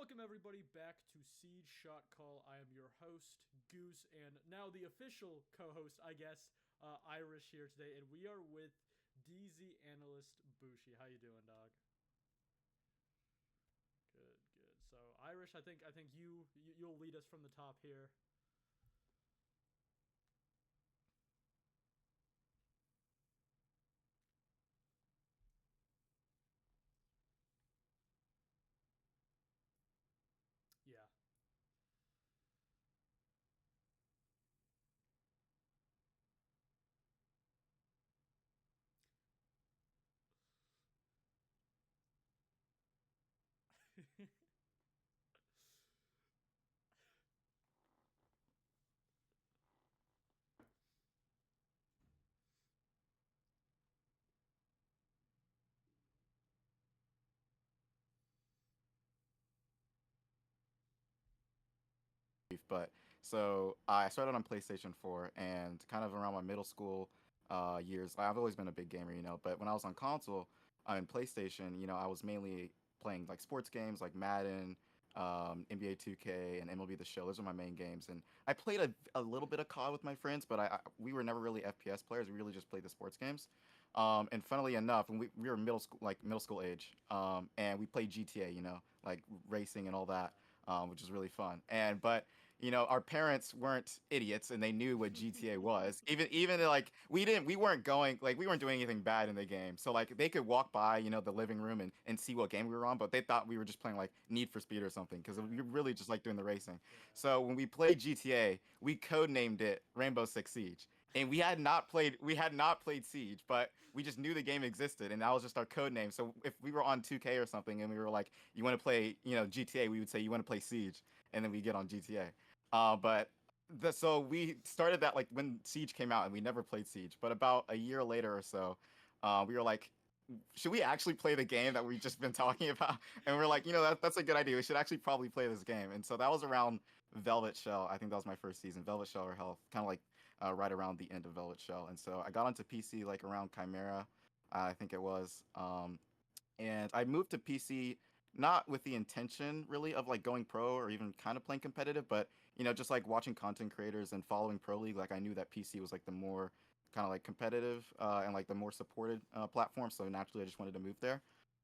Welcome everybody back to Siege Shotcall. I am your host, Goose, and now the official co-host, I guess, Irish here today, and we are with DZ analyst Booshie. How you doing, dog? Good, good. So Irish, I think you'll lead us from the top here. Yeah. But so I started on PlayStation 4, and kind of around my middle school years, I've always been a big gamer, But when I was on console, in PlayStation, I was mainly playing like sports games like Madden, NBA 2K, and MLB The Show. Those are my main games, and I played a little bit of COD with my friends, but we were never really FPS players. We really just played the sports games. And funnily enough, when we were middle school age, and we played GTA, like racing and all that, which was really fun. But our parents weren't idiots, and they knew what GTA was. Even like we weren't going, like we weren't doing anything bad in the game. So like they could walk by, the living room and see what game we were on, but they thought we were just playing like Need for Speed or something because we Right. really just like doing the racing. Yeah. So when we played GTA, we codenamed it Rainbow Six Siege. And we had not played Siege, but we just knew the game existed, and that was just our code name. So if we were on 2K or something, and we were like, "You want to play, GTA?" We would say, "You want to play Siege," and then we get on GTA. So we started that like when Siege came out, and we never played Siege. But about a year later or so, we were like, should we actually play the game that we've just been talking about? And we're like, that's a good idea. We should actually probably play this game. And so that was around Velvet Shell. I think that was my first season, Velvet Shell or Health, kind of like right around the end of Velvet Shell. And so I got onto PC like around Chimera, I think it was. And I moved to PC not with the intention really of like going pro or even kind of playing competitive, but just like watching content creators and following Pro League, like I knew that PC was like the more kind of like competitive and like the more supported platform. So naturally, I just wanted to move there.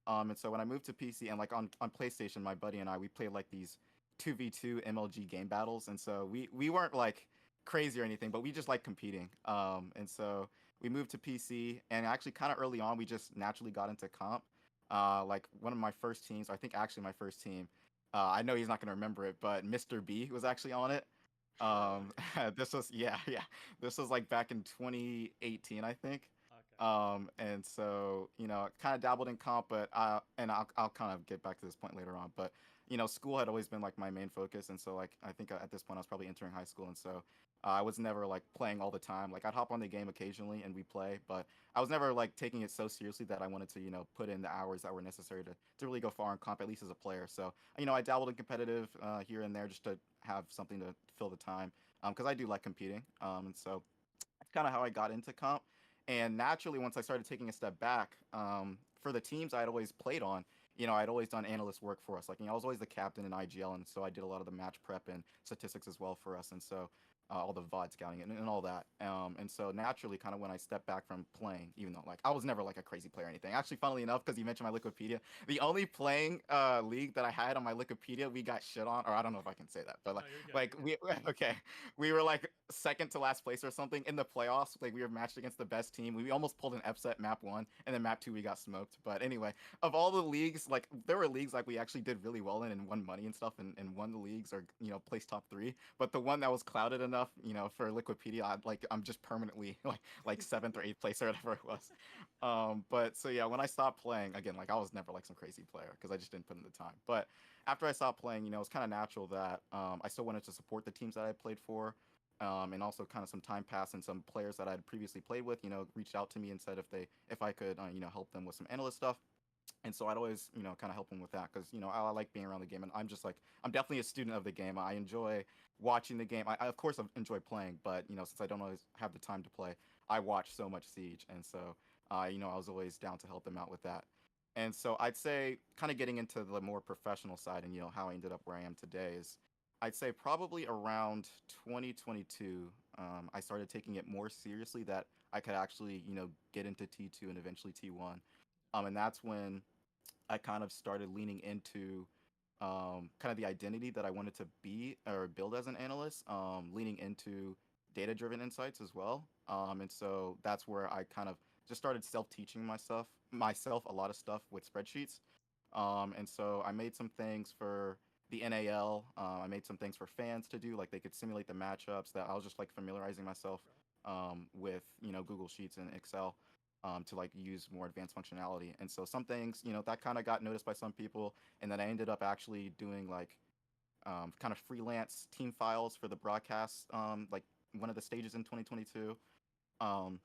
And so when I moved to PC and like on PlayStation, my buddy and I we played like these 2v2 MLG game battles, and so we weren't like crazy or anything, but we just like competing. And so we moved to PC, and actually kind of early on, we just naturally got into comp. Like one of my first teams, I think actually my first team. I know he's not going to remember it, but Mr. B was actually on it. Um, Really? this was yeah. This was like back in 2018, I think. Okay. And so kind of dabbled in comp, but and I'll kind of get back to this point later on. But school had always been like my main focus, and so like I think at this point I was probably entering high school, and so I was never like playing all the time. Like I'd hop on the game occasionally and we play, but I was never like taking it so seriously that I wanted to put in the hours that were necessary to really go far in comp, at least as a player. So I dabbled in competitive here and there just to have something to fill the time because I do like competing. And so that's kind of how I got into comp. And naturally, once I started taking a step back, for the teams I'd always played on, I'd always done analyst work for us. Like, I was always the captain in IGL, and so I did a lot of the match prep and statistics as well for us. And so all the VOD scouting and all that. And so naturally, kind of when I stepped back from playing, even though like I was never like a crazy player or anything. Actually, funnily enough, because you mentioned my Wikipedia, the only playing league that I had on my Wikipedia, we got shit on, or I don't know if I can say that, but No, like you're good. like You're good. we okay, we were like second to last place or something in the playoffs. Like we were matched against the best team. We almost pulled an upset map one, and then map two we got smoked. But anyway, of all the leagues, like there were leagues like we actually did really well in and won money and stuff, and won the leagues or placed top three. But the one that was clouded enough, for Wikipedia, I'm just permanently like seventh or eighth place or whatever it was. But so yeah, when I stopped playing again, like I was never like some crazy player because I just didn't put in the time. But after I stopped playing, it was kind of natural that I still wanted to support the teams that I played for. And also kind of some time passed and some players that I had previously played with, reached out to me and said if I could, help them with some analyst stuff. And so I'd always, kind of help them with that because, I like being around the game, and I'm just like I'm definitely a student of the game. I enjoy watching the game. I of course enjoy playing, but since I don't always have the time to play, I watch so much Siege, and so I was always down to help them out with that. And so I'd say kind of getting into the more professional side and how I ended up where I am today is I'd say probably around 2022 I started taking it more seriously that I could actually get into T2 and eventually T1. And that's when I kind of started leaning into kind of the identity that I wanted to be or build as an analyst, leaning into data driven insights as well. And so that's where I kind of just started self teaching myself a lot of stuff with spreadsheets. And so I made some things for the NAL. I made some things for fans to do, like they could simulate the matchups. That I was just like familiarizing myself with Google Sheets and Excel to like use more advanced functionality. And so some things that kind of got noticed by some people, and then I ended up actually doing like kind of freelance team files for the broadcast, like one of the stages in 2022. Um,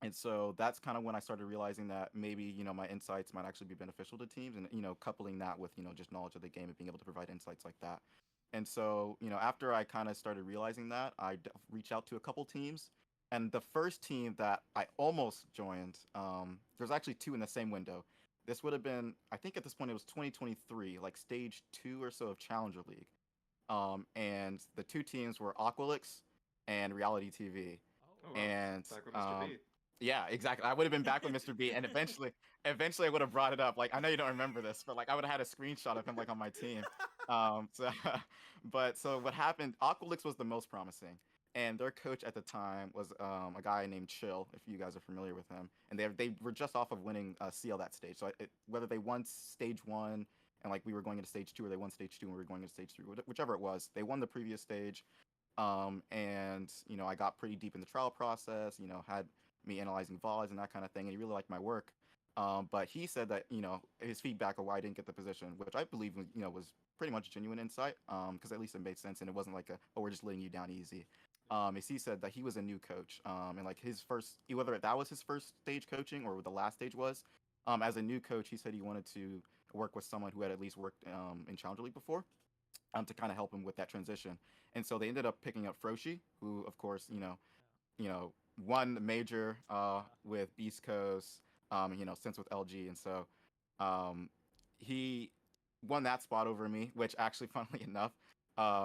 and so that's kind of when I started realizing that maybe my insights might actually be beneficial to teams, and coupling that with just knowledge of the game and being able to provide insights like that. And so after I kind of started realizing that, reached out to a couple teams, and the first team that I almost joined, there's actually two in the same window. This would have been, I think at this point it was 2023, like stage two or so of Challenger League. And the two teams were Aqualix and Reality TV. Oh, Oh wow, And back with Mr. B. yeah, exactly. I would have been back with Mr. B, and eventually, I would have brought it up. Like, I know you don't remember this, but like, I would have had a screenshot of him like on my team. So, but so what happened? Aqualix was the most promising, and their coach at the time was a guy named Chill, if you guys are familiar with him. And they were just off of winning CL that stage. So whether they won stage one and like we were going into stage two, or they won stage two and we were going into stage three, whichever it was, they won the previous stage. And I got pretty deep in the trial process. Had me analyzing VODs and that kind of thing, and he really liked my work. But he said that his feedback of why I didn't get the position, which I believe was pretty much genuine insight, because at least it made sense and it wasn't like oh, we're just letting you down easy. Is he said that he was a new coach, and like his first, whether that was his first stage coaching or the last stage was, as a new coach, he said he wanted to work with someone who had at least worked in Challenger League before, to kind of help him with that transition. And so they ended up picking up Froshi, who of course won the major with Beast Coast, since with LG, and so um, he won that spot over me. Which actually, funnily enough,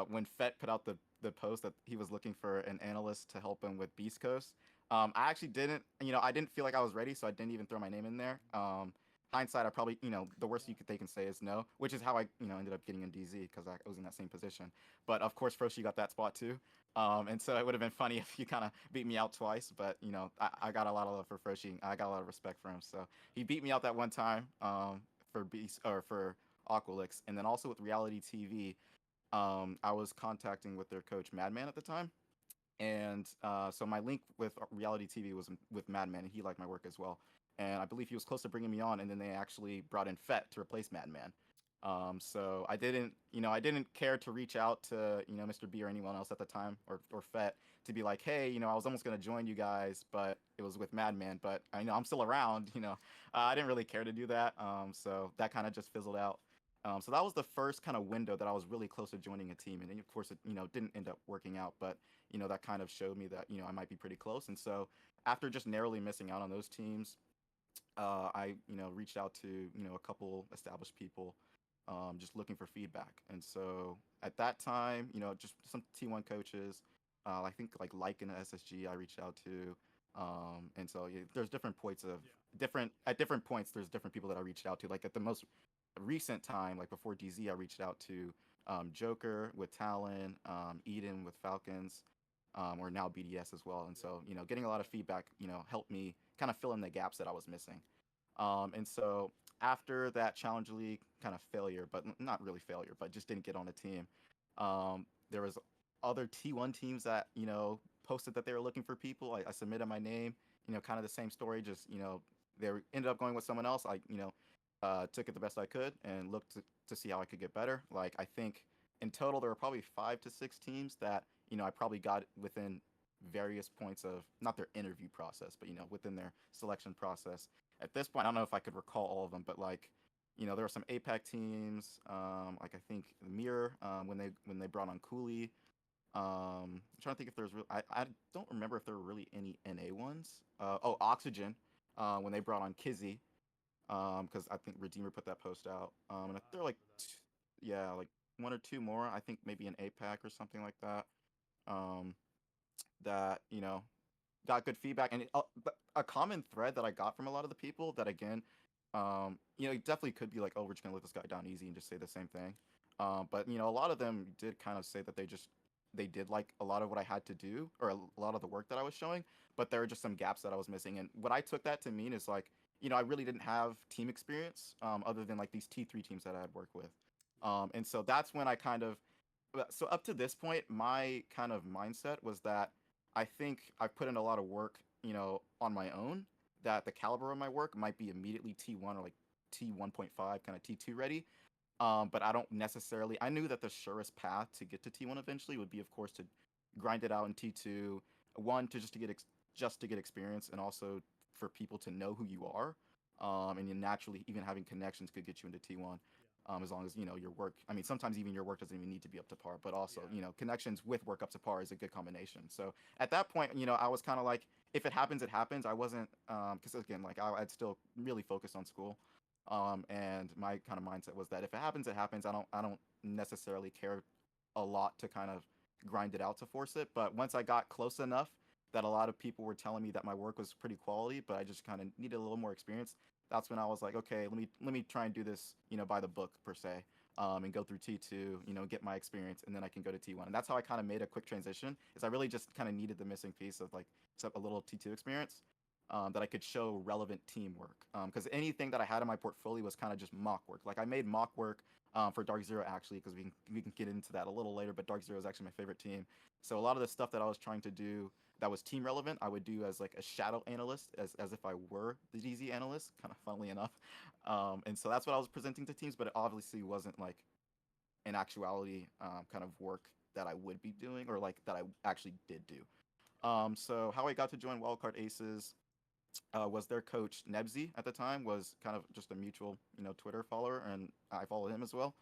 when Fett put out the post that he was looking for an analyst to help him with Beast Coast, I actually didn't, I didn't feel like I was ready, so I didn't even throw my name in there. Hindsight, I probably, the worst they can say is no, which is how I, ended up getting in DZ because I was in that same position. But of course, Froshi got that spot too. And so it would have been funny if he kind of beat me out twice. But I got a lot of love for Froshi. I got a lot of respect for him. So he beat me out that one time for Beast or for Aqualix, and then also with Reality TV. I was contacting with their coach Madman at the time, and so my link with Reality TV was with Madman, and he liked my work as well. And I believe he was close to bringing me on, and then they actually brought in Fett to replace Madman. So I didn't care to reach out to Mr. B or anyone else at the time, or Fett, to be like, hey, I was almost gonna join you guys, but it was with Madman, but I know I'm still around. I didn't really care to do that. So that kind of just fizzled out. So that was the first kind of window that I was really close to joining a team, and then, of course it didn't end up working out, but that kind of showed me that I might be pretty close. And so after just narrowly missing out on those teams, I reached out to a couple established people, just looking for feedback. And so at that time, just some T1 coaches, I think like in the SSG, I reached out to. And so yeah, there's different points of different at different points. There's different people that I reached out to. Like at the most recent time, like before DZ, I reached out to Joker with Talon, Eden with Falcons, or now BDS as well. And so getting a lot of feedback, helped me kind of fill in the gaps that I was missing. And so after that Challenge League kind of failure, but not really failure, but just didn't get on a team. There was other T1 teams that posted that they were looking for people. I submitted my name. Kind of the same story. Just they ended up going with someone else. I took it the best I could and looked to see how I could get better. Like I think in total there were probably 5 to 6 teams that I probably got within various points of not their interview process, but within their selection process. At this point, I don't know if I could recall all of them, but like there were some APAC teams, like I think Mirror, when they brought on Cooley. I'm trying to think if there's I don't remember if there were really any NA ones. Oh, Oxygen, when they brought on Kizzy. because I think Redeemer put that post out. And I they're like, remember that. yeah, like one or two more. I think maybe an APAC or something like that. Um, that got good feedback, and but a common thread that I got from a lot of the people that again, it definitely could be like, oh, we're just gonna let this guy down easy and just say the same thing. But a lot of them did kind of say that they did like a lot of what I had to do or a lot of the work that I was showing, but there were just some gaps that I was missing. And what I took that to mean is like, I really didn't have team experience other than like these T3 teams that I had worked with. Yeah. And so that's when I kind of so up to this point, my kind of mindset was that I think I've put in a lot of work, on my own. That the caliber of my work might be immediately T1 or like T1.5, kind of T2 ready. But I don't necessarily. I knew that the surest path to get to T1 eventually would be, of course, to grind it out in T2. One, to just to get experience, and also for people to know who you are. And you naturally, even having connections could get you into T1. Yeah. As long as your work. I mean, sometimes even your work doesn't even need to be up to par, but also Yeah. connections with work up to par is a good combination. So at that point, I was kind of like, if it happens, it happens. I wasn't because again, like I'd still really focused on school. And my kind of mindset was that if it happens, it happens. I don't necessarily care a lot to kind of grind it out to force it. But once I got close enough that a lot of people were telling me that my work was pretty quality, but I just kind of needed a little more experience. That's when I was like, okay, let me try and do this, by the book per se, and go through T2, get my experience, and then I can go to T1. And that's how I kind of made a quick transition. Is I really just kind of needed the missing piece of like a little T2 experience, that I could show relevant teamwork. Because anything that I had in my portfolio was kind of just mock work. Like I made mock work for DarkZero actually, because we can get into that a little later. But DarkZero is actually my favorite team. So a lot of the stuff that I was trying to do that was team relevant, I would do as like a shadow analyst, as if I were the DZ analyst, kind of funnily enough. And so that's what I was presenting to teams, but it obviously wasn't like in actuality kind of work that I would be doing or like that I actually did do. So how I got to join Wildcard Aces was their coach Nebsy at the time was kind of just a mutual Twitter follower, and I followed him as well.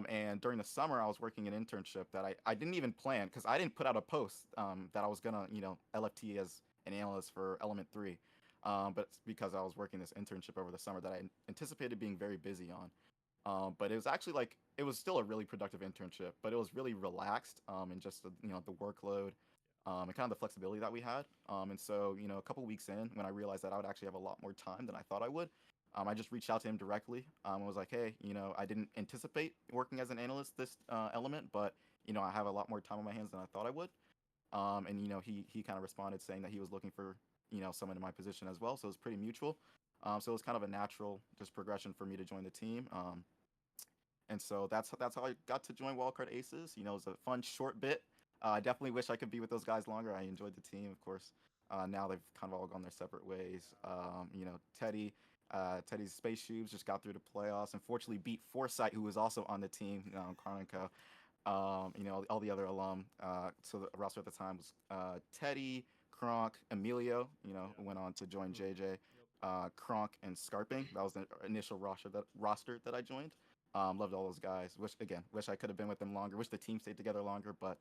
And during the summer, I was working an internship that I didn't even plan because I didn't put out a post that I was gonna LFT as an analyst for Element 3. But it's because I was working this internship over the summer that I anticipated being very busy on. But it was actually like it was still a really productive internship, but it was really relaxed and just the workload and kind of the flexibility that we had. And so a couple weeks in, when I realized that I would actually have a lot more time than I thought I would, I just reached out to him directly. I was like, hey, I didn't anticipate working as an analyst this element, but I have a lot more time on my hands than I thought I would. And he kind of responded saying that he was looking for someone in my position as well, so it was pretty mutual. So it was kind of a natural just progression for me to join the team. And so that's how I got to join Wildcard Aces. It was a fun short bit. I definitely wish I could be with those guys longer. I enjoyed the team, of course. Now they've kind of all gone their separate ways. Teddy's Space Shoes just got through the playoffs. Unfortunately, beat Foresight, who was also on the team, Karnenko. All the other alum. So the roster at the time was Teddy, Kronk, Emilio. Yeah. Who went on to join JJ. Yep. Kronk and Scarping. That was the initial roster that I joined. Loved all those guys. Wish I could have been with them longer. Wish the team stayed together longer, but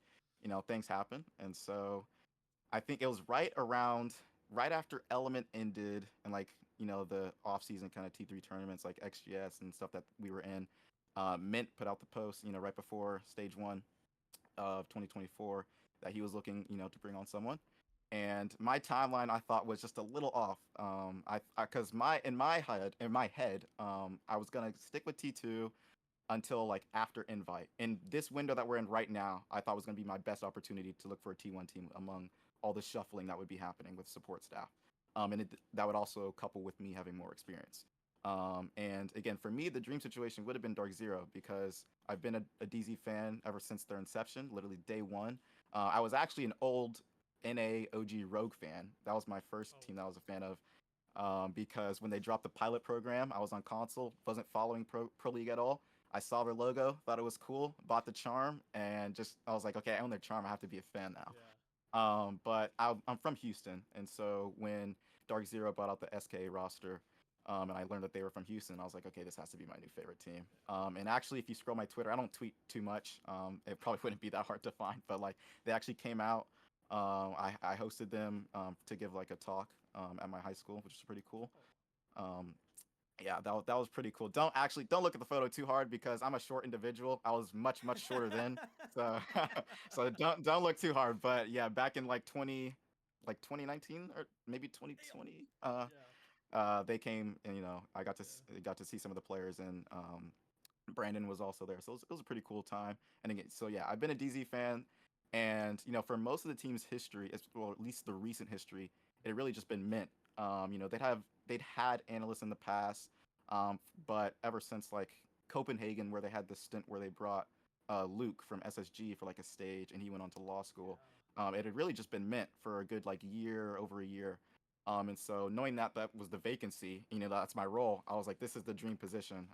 things happen. And so I think it was right after Element ended and like the off season kind of T3 tournaments like XGS and stuff that we were in. Mint put out the post right before stage one of 2024 that he was looking to bring on someone. And my timeline I thought was just a little off. I because my in my head, I was gonna stick with T2 until like after invite. In this window that we're in right now, I thought was going to be my best opportunity to look for a T1 team among all the shuffling that would be happening with support staff. That would also couple with me having more experience. And again, for me, the dream situation would have been DarkZero because I've been a DZ fan ever since their inception, literally day one. I was actually an old NA OG Rogue fan. That was my first Oh. team that I was a fan of. Because when they dropped the pilot program, I was on console, wasn't following Pro League at all. I saw their logo, thought it was cool, bought the charm, and just I was like, okay, I own their charm. I have to be a fan now. Yeah. But I'm from Houston, and so when DarkZero brought out the SKA roster, and I learned that they were from Houston, I was like, okay, this has to be my new favorite team. And actually, if you scroll my Twitter, I don't tweet too much. It probably wouldn't be that hard to find, but like they actually came out. I hosted them to give like a talk at my high school, which is pretty cool. Oh. Um, Yeah, that was pretty cool. Don't look at the photo too hard because I'm a short individual. I was much shorter then, so so don't look too hard. But yeah, back in like 2019 or maybe Damn. 2020, Yeah. they came and I Yeah. got to see some of the players, and Brandon was also there, so it was a pretty cool time. And again, so yeah, I've been a DZ fan, and for most of the team's history, well, at least the recent history, it had really just been Mint. They'd had analysts in the past, but ever since like Copenhagen, where they had the stint where they brought Luke from SSG for like a stage, and he went on to law school. Yeah. It had really just been Mint for a good like year, over a year. And so knowing that that was the vacancy, that's my role. I was like, this is the dream position.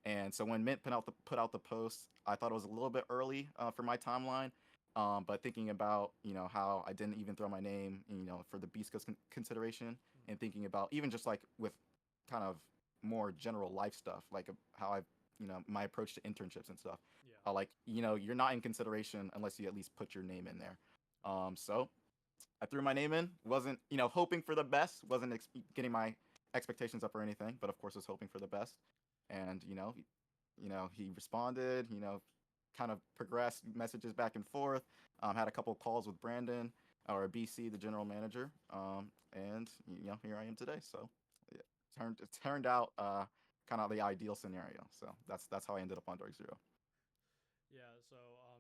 And so when Mint put out the post, I thought it was a little bit early for my timeline. But thinking about how I didn't even throw my name for the Beast Coast consideration, Hmm. and thinking about even just like with kind of more general life stuff, like how I my approach to internships and stuff. Yeah. Like you're not in consideration unless you at least put your name in there. So I threw my name in. Wasn't hoping for the best. Wasn't getting my expectations up or anything, but of course was hoping for the best. And he responded. Kind of progressed messages back and forth. Had a couple calls with Brandon or BC, the general manager. And here I am today. So it turned out kind of the ideal scenario. So that's how I ended up on DarkZero. Yeah, so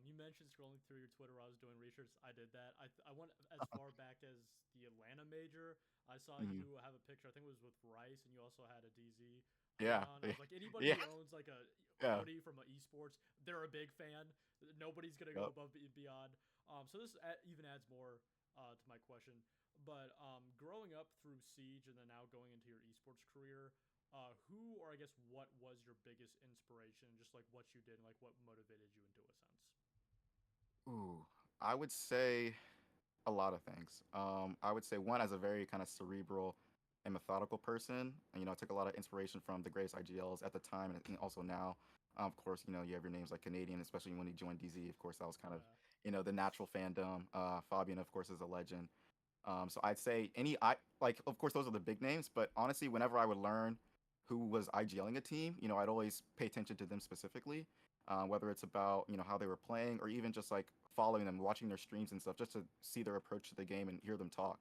you mentioned scrolling through your Twitter while I was doing research. I did that. I went as far back as the Atlanta major. I saw Mhm. you have a picture. I think it was with Rice, and you also had a DZ hoodie Yeah, on. I was like, anybody yeah, who owns like a yeah. hoodie from a esports, they're a big fan. Nobody's gonna go Yep. above and beyond. So this even adds more to my question. But growing up through Siege and then now going into your esports career, who or I guess what was your biggest inspiration? Just like what you did, and like what motivated you into a sense. Ooh, I would say a lot of things. I would say one, as a very kind of cerebral and methodical person. I took a lot of inspiration from the greatest IGLs at the time and also now. Of course, you have your names like Canadian, especially when he joined DZ. Of course, that was kind of Yeah. the natural fandom. Fabian, of course, is a legend. So I'd say I like, of course, those are the big names, but honestly, whenever I would learn who was IGLing a team, I'd always pay attention to them specifically, whether it's about how they were playing or even just like following them, watching their streams and stuff, just to see their approach to the game and hear them talk.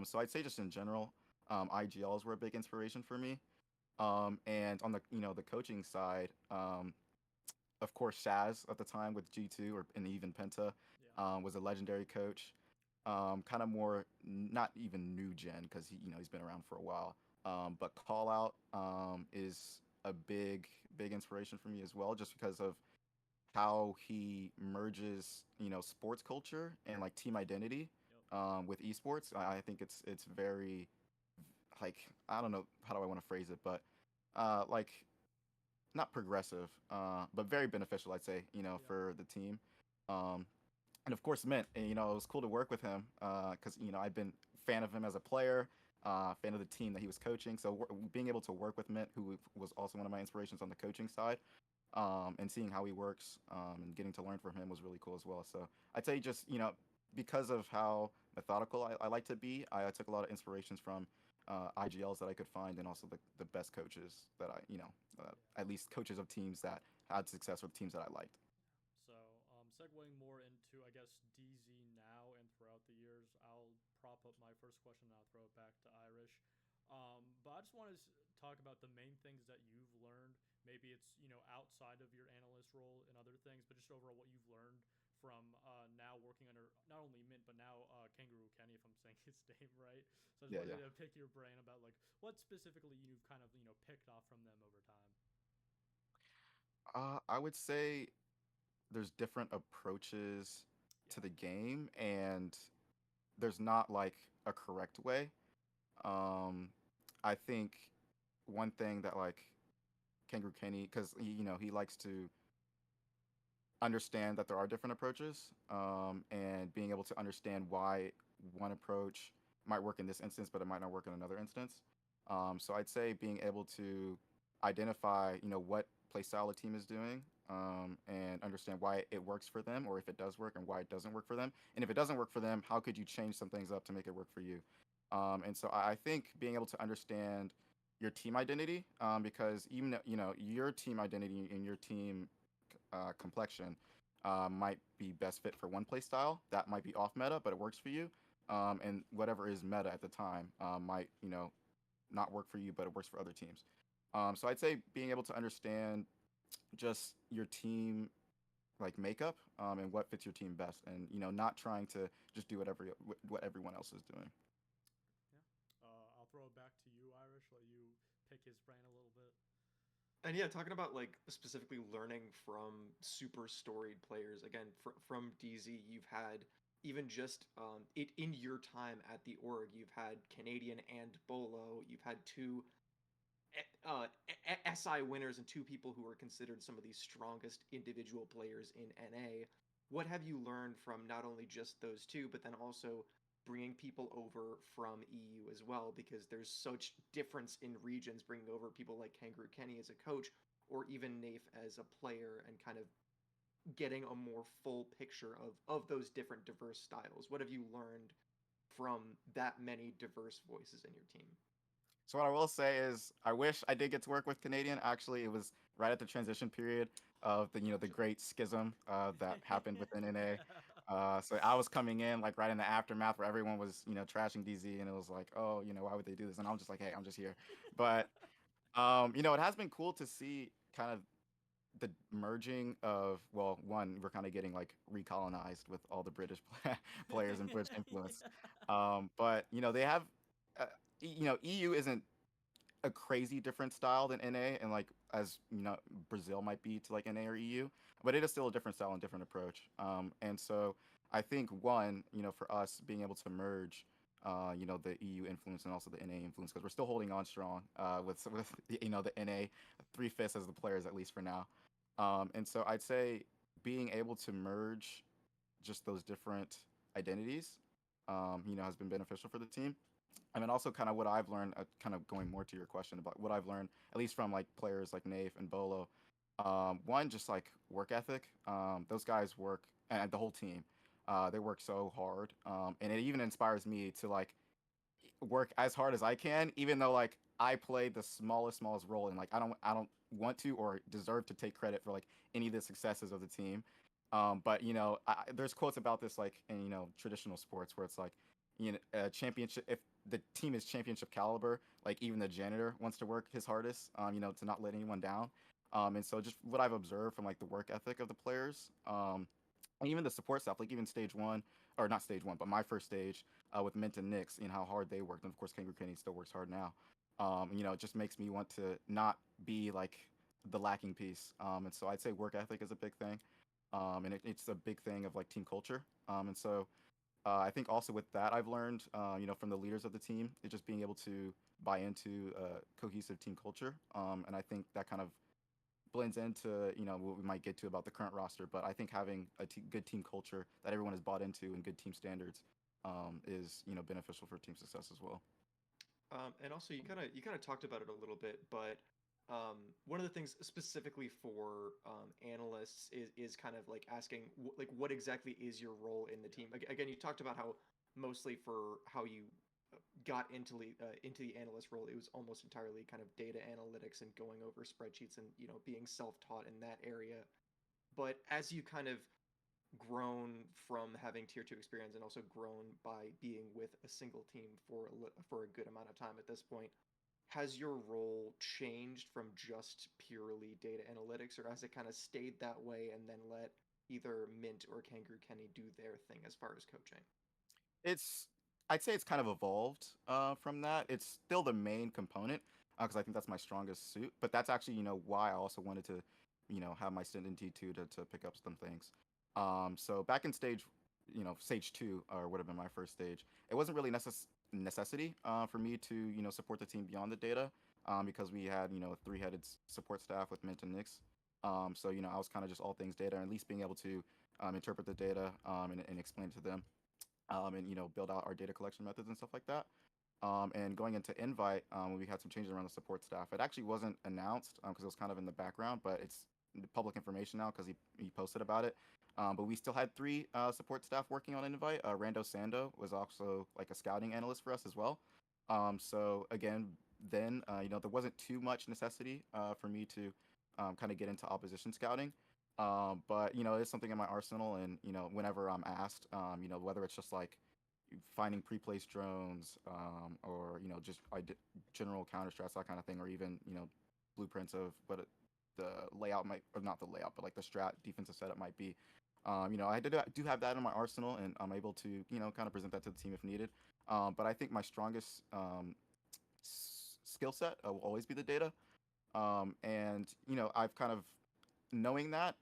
So I'd say just in general, IGLs were a big inspiration for me. And on the the coaching side, of course, Shaz at the time with G2 or and even Penta Yeah. was a legendary coach. Kind of more not even new gen because he's been around for a while. But Call Out is a big inspiration for me as well, just because of how he merges sports culture and like team identity Yep. with esports. I think it's very, like, I don't know how do I want to phrase it, but like, not progressive, but very beneficial, I'd say, Yeah. for the team. Um, and of course, Mint, and, it was cool to work with him because, I've been fan of him as a player, fan of the team that he was coaching. So being able to work with Mint, who was also one of my inspirations on the coaching side, and seeing how he works and getting to learn from him was really cool as well. So I'd say just, because of how methodical I like to be, I took a lot of inspirations from IGLs that I could find, and also the best coaches that Yeah. at least coaches of teams that had success with teams that I liked. So, segueing more into, I guess, DZ now and throughout the years, I'll prop up my first question and I'll throw it back to Irish. But I just want to talk about the main things that you've learned. Maybe it's, outside of your analyst role and other things, but just overall what you've learned from now working under not only Mint, but now Kangaroo Kenny, if I'm saying his name right. So I just Yeah, wanted yeah. to pick your brain about, like, what specifically you've kind of, picked off from them over time. I would say there's different approaches to Yeah. the game, and there's not like a correct way. Um, I think one thing that like Kangaroo Kenny, because he likes to understand that there are different approaches, and being able to understand why one approach might work in this instance, but it might not work in another instance. So I'd say being able to identify, what play style a team is doing, and understand why it works for them, or if it does work, and why it doesn't work for them. And if it doesn't work for them, how could you change some things up to make it work for you? And so I think being able to understand, your team identity, because even your team identity and your team complexion might be best fit for one play style that might be off meta, but it works for you. And whatever is meta at the time might not work for you, but it works for other teams. So I'd say being able to understand just your team like makeup and what fits your team best, and not trying to just do what everyone else is doing. Yeah. I'll throw it back to you, Irish. Let you pick his brain a little bit. And yeah, talking about like specifically learning from super storied players. Again, from DZ, you've had even just it in your time at the org, you've had Canadian and Bolo. You've had two SI winners and two people who are considered some of the strongest individual players in NA. What have you learned from not only just those two, but then also bringing people over from EU as well? Because there's such difference in regions, bringing over people like Kangaroo Kenny as a coach, or even Nafe as a player, and kind of getting a more full picture of those different diverse styles. What have you learned from that many diverse voices in your team? So what I will say is, I wish I did get to work with Canadian. Actually, it was right at the transition period of the Gotcha. great schism that happened within NA. Yeah. So I was coming in like right in the aftermath where everyone was trashing DZ, and it was like, oh, why would they do this? And I'm just like, hey, I'm just here. But it has been cool to see kind of the merging of, well, one, we're kind of getting like recolonized with all the British players and British influence. But they have, EU isn't a crazy different style than NA, and like as Brazil might be to like NA or EU, but it is still a different style and different approach. And so I think one, for us being able to merge, the EU influence and also the NA influence, because we're still holding on strong with the NA 3/5 as the players, at least for now. And so I'd say being able to merge just those different identities, has been beneficial for the team. I mean, also kind of what I've learned, kind of going more to your question about what I've learned, at least from like players like Nave and Bolo. One, just like work ethic. Those guys work, and the whole team, they work so hard, and it even inspires me to like work as hard as I can, even though like I play the smallest role, and like I don't want to or deserve to take credit for like any of the successes of the team. But there's quotes about this like in traditional sports where it's like a championship, if the team is championship caliber, like even the janitor wants to work his hardest, to not let anyone down. And so just what I've observed from like the work ethic of the players, and even the support staff, like even stage one, or not stage one, but my first stage with Mint and Nix, how hard they worked. And of course, Kangaroo Kenny still works hard now. It just makes me want to not be like the lacking piece. And so I'd say work ethic is a big thing. And it's a big thing of like team culture. And so I think also with that, I've learned, from the leaders of the team, it's just being able to buy into cohesive team culture. And I think that kind of blends into what we might get to about the current roster. But I think having a good team culture that everyone is bought into and good team standards is beneficial for team success as well. And also, you kind of talked about it a little bit, but one of the things specifically for analysts is kind of like asking like what exactly is your role in the team. Again, you talked about how mostly for how you got into the analyst role, it was almost entirely kind of data analytics and going over spreadsheets and being self-taught in that area. But as you kind of grown from having tier 2 experience and also grown by being with a single team for a good amount of time at this point, has your role changed from just purely data analytics, or has it kind of stayed that way and then let either Mint or Kangaroo Kenny do their thing as far as coaching? It's I'd say it's kind of evolved from that. It's still the main component because I think that's my strongest suit. But that's actually why I also wanted to have my stint in T2 to pick up some things. So back in stage two, or would have been my first stage, it wasn't really necessity for me to support the team beyond the data, because we had a three-headed support staff with Mint and Nix. So I was kind of just all things data, and at least being able to interpret the data and explain it to them, and build out our data collection methods and stuff like that. And going into Invite, we had some changes around the support staff. It actually wasn't announced because it was kind of in the background, but it's public information now because he posted about it. But we still had three support staff working on Invite. Rando Sando was also like a scouting analyst for us as well. So again, then, there wasn't too much necessity for me to kind of get into opposition scouting. But it's something in my arsenal, and whenever I'm asked, whether it's just like finding pre-placed drones, or just general counter strats, that kind of thing, or even blueprints of the layout might, or not the layout, but like the strat defensive setup might be. I do have that in my arsenal, and I'm able to kind of present that to the team if needed. But I think my strongest skill set will always be the data. And I've kind of knowing that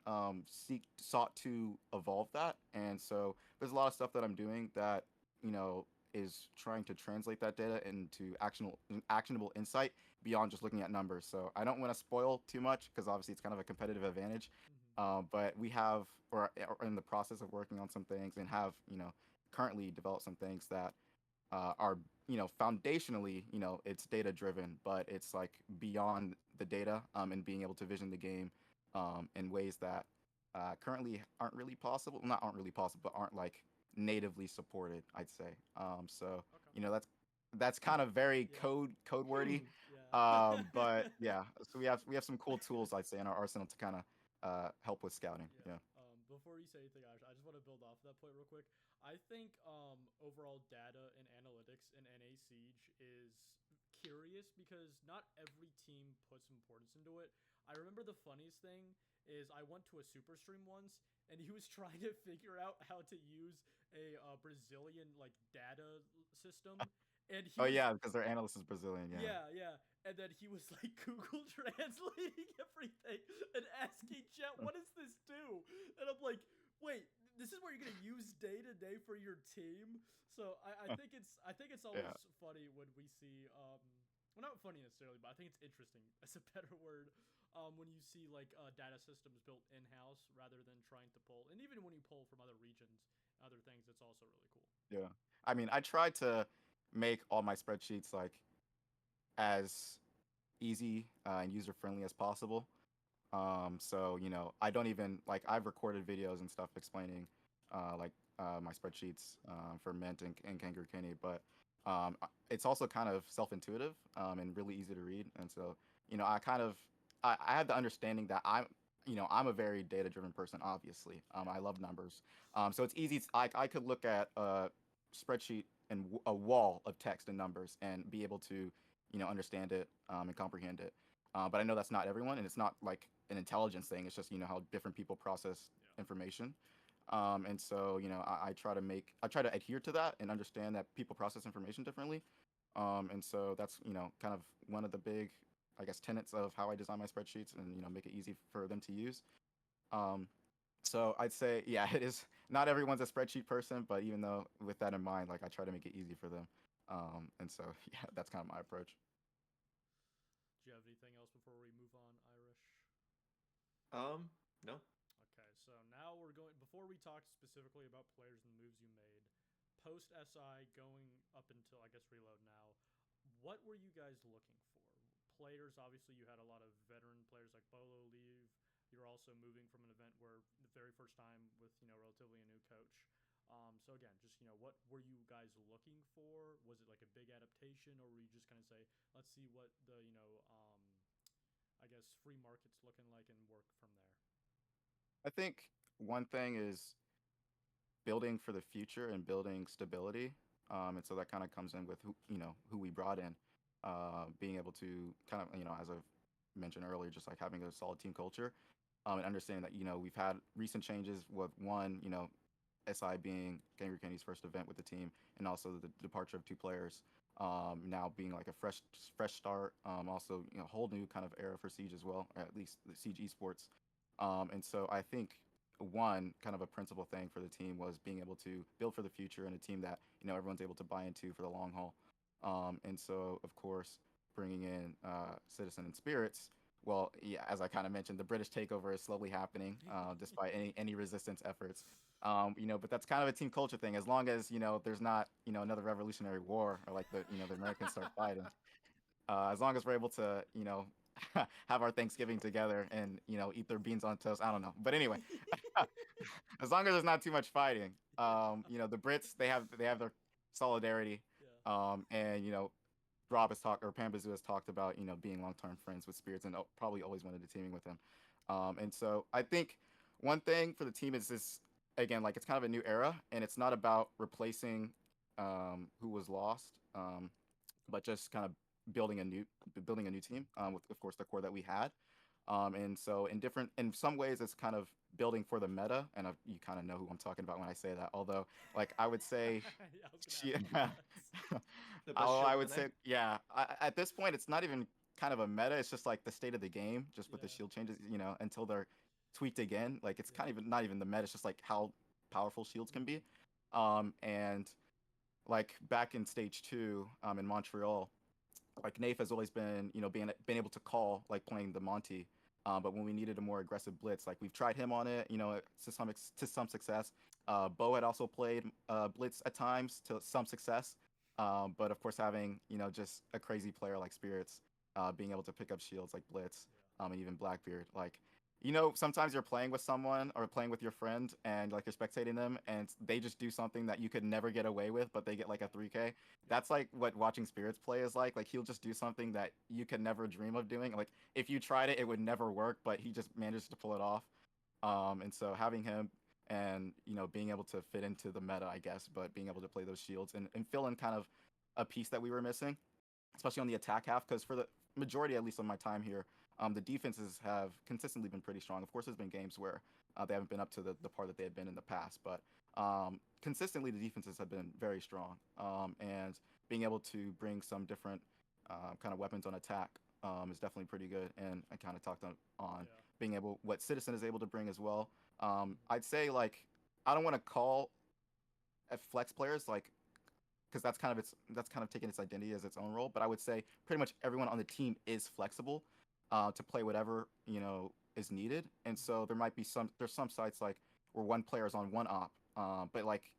sought to evolve that, and so there's a lot of stuff that I'm doing that you know is trying to translate that data into actionable insight beyond just looking at numbers. So I don't want to spoil too much because obviously it's kind of a competitive advantage. Hmm. But we have, or are in the process of working on some things, and have currently developed some things that are foundationally it's data driven, but it's like beyond the data, and being able to vision the game in ways that currently aren't really possible, not aren't really possible, but aren't like natively supported, I'd say. So Okay. that's kind of very Yeah. code wordy. Yeah. But yeah, so we have some cool tools, I'd say, in our arsenal to kind of help with scouting. Yeah. Yeah. Before you say anything, I just want to build off of that point real quick. I think overall data and analytics in NA Siege is curious because not every team puts importance into it. I remember the funniest thing is I went to a super stream once and he was trying to figure out how to use a Brazilian like data system, and he Oh was yeah, because their analyst is Brazilian. Yeah. yeah, yeah. And then he was like Google translating everything and asking chat, what does this do? And I'm like, wait, this is where you're gonna use day to day for your team. So I think it's always Yeah. funny when we see well, not funny necessarily, but I think it's interesting as a better word. When you see like data systems built in house rather than trying to pull, and even when you pull from other regions, other things, it's also really cool. Yeah. I mean, I try to make all my spreadsheets like as easy and user friendly as possible. So I don't even like I've recorded videos and stuff explaining my spreadsheets for Mint and Kangaroo Kenny, but it's also kind of self-intuitive and really easy to read. And so I kind of I have the understanding that I'm a very data-driven person. Obviously, I love numbers. So it's easy. I could look at a spreadsheet and a wall of text and numbers and be able to understand it and comprehend it. But I know that's not everyone, and it's not like an intelligence thing. It's just how different people process Yeah. information. And so I try to adhere to that and understand that people process information differently. And so that's kind of one of the big, I guess, tenets of how I design my spreadsheets, and make it easy for them to use. Um, so I'd say, yeah, it is not everyone's a spreadsheet person, but even though with that in mind, like I try to make it easy for them. And so yeah, that's kind of my approach. Do you have anything else before we move on, Irish? No. Okay, so now we're going. Before we talk specifically about players and the moves you made, post SI going up until I guess reload now, what were you guys looking for? Players, obviously, you had a lot of veteran players like Bolo leave. You're also moving from an event where the very first time with relatively a new coach. So again, just what were you guys looking for? Was it like a big adaptation, or were you just gonna say, let's see what the I guess free market's looking like and work from there? I think one thing is building for the future and building stability. And so that kind of comes in with who we brought in, being able to kind of as I've mentioned earlier, just like having a solid team culture, and understanding that we've had recent changes with one SI being Kangaroo Kenny's first event with the team, and also the departure of two players. Now being like a fresh start. Also a whole new kind of era for Siege as well, or at least the Siege esports. And so I think one kind of a principal thing for the team was being able to build for the future and a team that everyone's able to buy into for the long haul. And so of course bringing in Citizen and Spirits. Well, yeah, as I kind of mentioned, the British takeover is slowly happening, despite any resistance efforts. But that's kind of a team culture thing. As long as there's not another Revolutionary War, or like the Americans start fighting. As long as we're able to have our Thanksgiving together and eat their beans on toast. I don't know, but anyway, as long as there's not too much fighting, the Brits they have their solidarity, Yeah. and Rob has talked or Pambazu has talked about, being long-term friends with Spirits and probably always wanted to teaming with him. And so I think one thing for the team is this again, like it's kind of a new era, and it's not about replacing who was lost, but just kind of building a new building a new team with, of course, the core that we had. And so in some ways, it's kind of building for the meta, and you kind of know who I'm talking about when I say that. Although, like I would say, Yeah, I was she, gonna ask you that. The best oh, shield I in would the say, name. yeah. At this point, it's not even kind of a meta. It's just like the state of the game, just with the Yeah, shield changes. Until they're tweaked again. Like it's yeah. kind of not even the meta. It's just like how powerful shields can be. Mhm. And like back in stage two, in Montreal, like Nafe has always been, being able to call like playing the Monty. But when we needed a more aggressive blitz, like we've tried him on it, to some success. Bo had also played blitz at times to some success. But of course, having just a crazy player like Spirits, being able to pick up shields like blitz, Yeah. and even Blackbeard, like sometimes you're playing with someone or playing with your friend and like you're spectating them and they just do something that you could never get away with, but they get like a 3K. Yep. That's like what watching Spirits play is like. Like he'll just do something that you could never dream of doing. Like if you tried it, it would never work, but he just manages to pull it off. And so having him and being able to fit into the meta, I guess, but being able to play those shields and fill in kind of a piece that we were missing, especially on the attack half, because for the majority, at least of my time here, the defenses have consistently been pretty strong. Of course, there's been games where they haven't been up to the par that they had been in the past, but consistently the defenses have been very strong. And being able to bring some different kind of weapons on attack is definitely pretty good. And I kind of talked on Yeah. being able what Citizen is able to bring as well. I'd say like I don't want to call flex players like because that's kind of taking its identity as its own role. But I would say pretty much everyone on the team is flexible to play whatever is needed. And so there's some sites like where one player is on one op, but like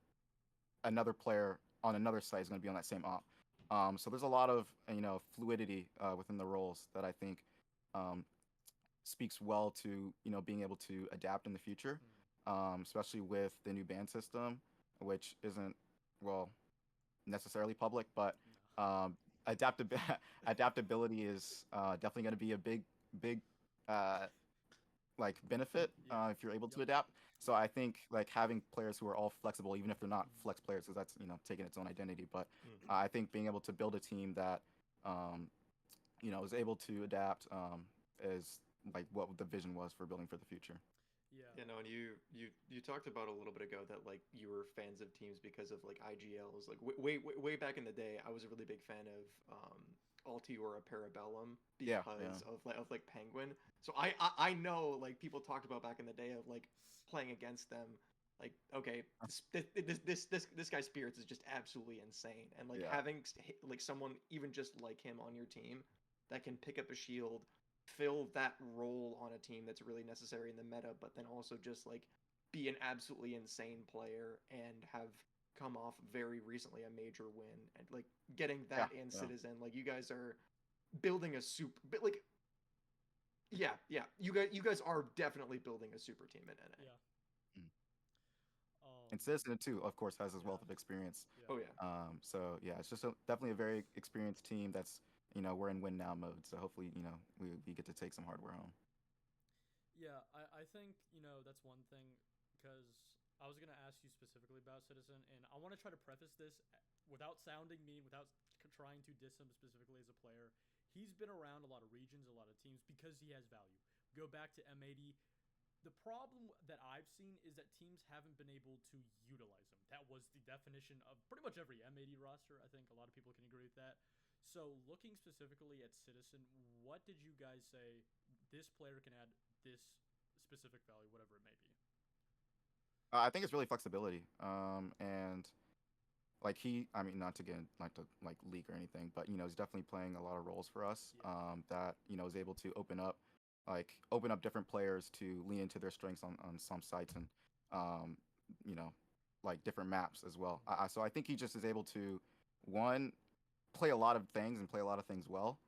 another player on another site is going to be on that same op. So there's a lot of fluidity within the roles that I think um, speaks well to being able to adapt in the future, Mm. especially with the new ban system, which isn't well necessarily public, but No. adaptability adaptability is definitely going to be a big uh, like benefit Yeah. if you're able to Yep. adapt. So I think like having players who are all flexible, even if they're not flex players, because that's taking its own identity. But Mhm. I think being able to build a team that um, is able to adapt is like what the vision was for building for the future. Yeah. Yeah, no, and you talked about a little bit ago that like you were fans of teams because of like IGLs. Like way back in the day, I was a really big fan of Altiora Parabellum Yeah, yeah, because of like Penguin. So I know like people talked about back in the day of like playing against them. Like okay, this guy Spirits is just absolutely insane, and like yeah, having like someone even just like him on your team that can pick up a shield, fill that role on a team that's really necessary in the meta, but then also just like be an absolutely insane player and have come off very recently a major win and like getting yeah, that in yeah. Citizen. Like you guys are building a super, but like yeah, you guys are definitely building a super team in NA. Yeah. Mm. Um. And Citizen too, of course, has his Yeah. wealth of experience. Yeah. Oh yeah. So yeah, it's just definitely a very experienced team. That's we're in win now mode. So hopefully we get to take some hardware home. Yeah, I think, that's one thing because I was going to ask you specifically about Citizen, and I want to try to preface this without sounding mean, without trying to diss him specifically as a player. He's been around a lot of regions, a lot of teams because he has value. Go back to M80. The problem that I've seen is that teams haven't been able to utilize him. That was the definition of pretty much every M80 roster. I think a lot of people can agree with that. So, looking specifically at Citizen, what did you guys say this player can add this specific value, whatever it may be? I think it's really flexibility. And like I mean, not to get not to like leak or anything, but he's definitely playing a lot of roles for us. Yeah. That is able to open up different players to lean into their strengths on some sites and um, you know like different maps as well. So I think he just is able to one play a lot of things and play a lot of things well.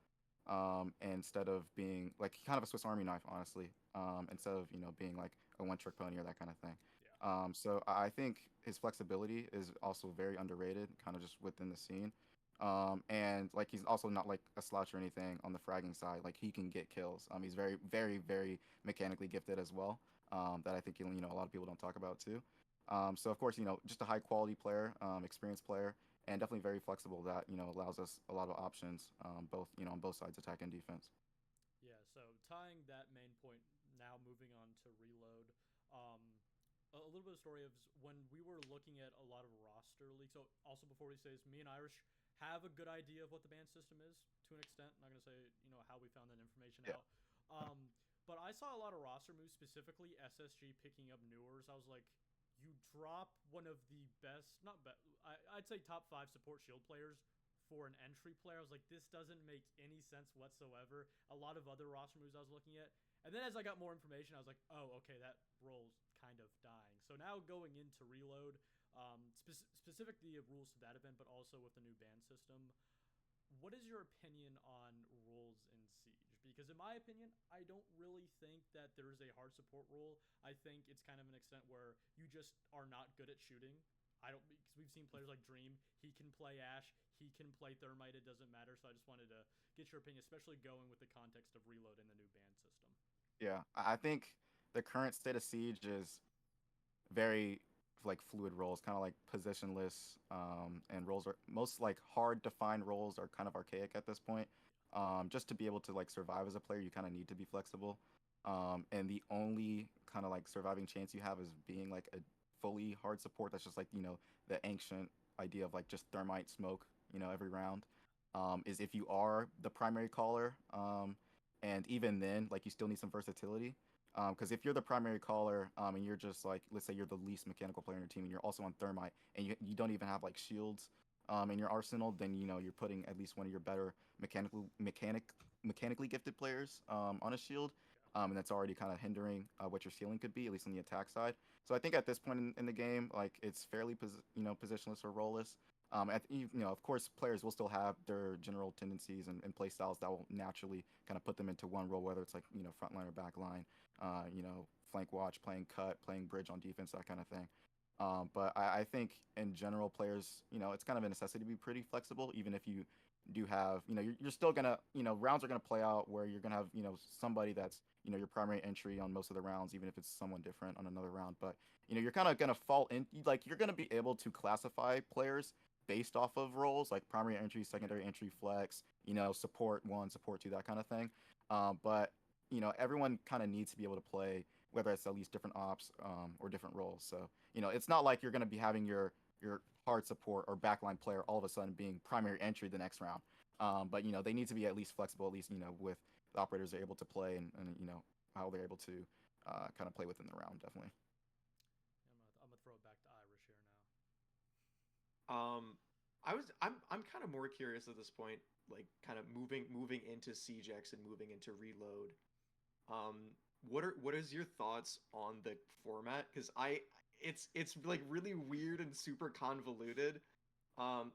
Instead of being like kind of a Swiss Army knife, honestly. Instead of being like a one trick pony or that kind of thing. Yeah. So I think his flexibility is also very underrated, kind of just within the scene. And like he's also not like a slouch or anything on the fragging side. Like he can get kills. He's very, very, very mechanically gifted as well. That I think a lot of people don't talk about too. So of course just a high quality player, experienced player, and definitely very flexible. That allows us a lot of options, both on both sides, attack and defense. Yeah, so tying that main point, now moving on to reload. A little bit of story of when we were looking at a lot of roster leaks. So also before we say this, me and Irish have a good idea of what the ban system is to an extent. I'm not gonna say how we found that information Yeah. out. But I saw a lot of roster moves, specifically SSG picking up Newers. I was like, you drop one of the best, not best, I'd say top 5 support shield players for an entry player. I was like, this doesn't make any sense whatsoever. A lot of other roster moves I was looking at. And then as I got more information, I was like, oh, okay, that role's kind of dying. So now going into reload, specific the rules to that event, but also with the new ban system, what is your opinion on roles in Siege? Because in my opinion, I don't really think that there is a hard support role. I think it's kind of an extent where you just are not good at shooting. I don't, because we've seen players like Dream. He can play Ash. He can play Thermite. It doesn't matter. So I just wanted to get your opinion, especially going with the context of reload in the new ban system. Yeah, I think the current state of Siege is very like fluid roles, kind of like positionless, and roles are most like hard to find roles are kind of archaic at this point. Just to be able to like survive as a player, you kind of need to be flexible. And the only kind of like surviving chance you have is being like a fully hard support. That's just like the ancient idea of like just thermite smoke, every round. Is if you are the primary caller, and even then, like you still need some versatility. Because if you're the primary caller, and you're just like, let's say you're the least mechanical player in your team, and you're also on thermite, and you don't even have like shields, in your arsenal, then you're putting at least one of your better mechanically gifted players, on a shield, and that's already kind of hindering what your ceiling could be, at least on the attack side. So I think at this point in the game, like it's fairly positionless or rollless. Of course, players will still have their general tendencies and play styles that will naturally kind of put them into one role, whether it's like front line or back line, flank watch, playing cut, playing bridge on defense, that kind of thing. But I think in general, players, it's kind of a necessity to be pretty flexible, even if you do have, you're still gonna, rounds are gonna play out where you're gonna have, somebody that's, your primary entry on most of the rounds, even if it's someone different on another round. But, you're kind of gonna fall in, like, you're gonna be able to classify players based off of roles, like primary entry, secondary entry, flex, support one, support two, that kind of thing. But, everyone kind of needs to be able to play, whether it's at least different ops, or different roles. So, it's not like you're going to be having your hard support or backline player all of a sudden being primary entry the next round. But they need to be at least flexible, at least with the operators they're able to play, and how they're able to kind of play within the round, definitely. I'm gonna throw it back to Irish here now. I'm kind of more curious at this point, like kind of moving into Siege X and moving into Reload. What is your thoughts on the format? Because it's like really weird and super convoluted.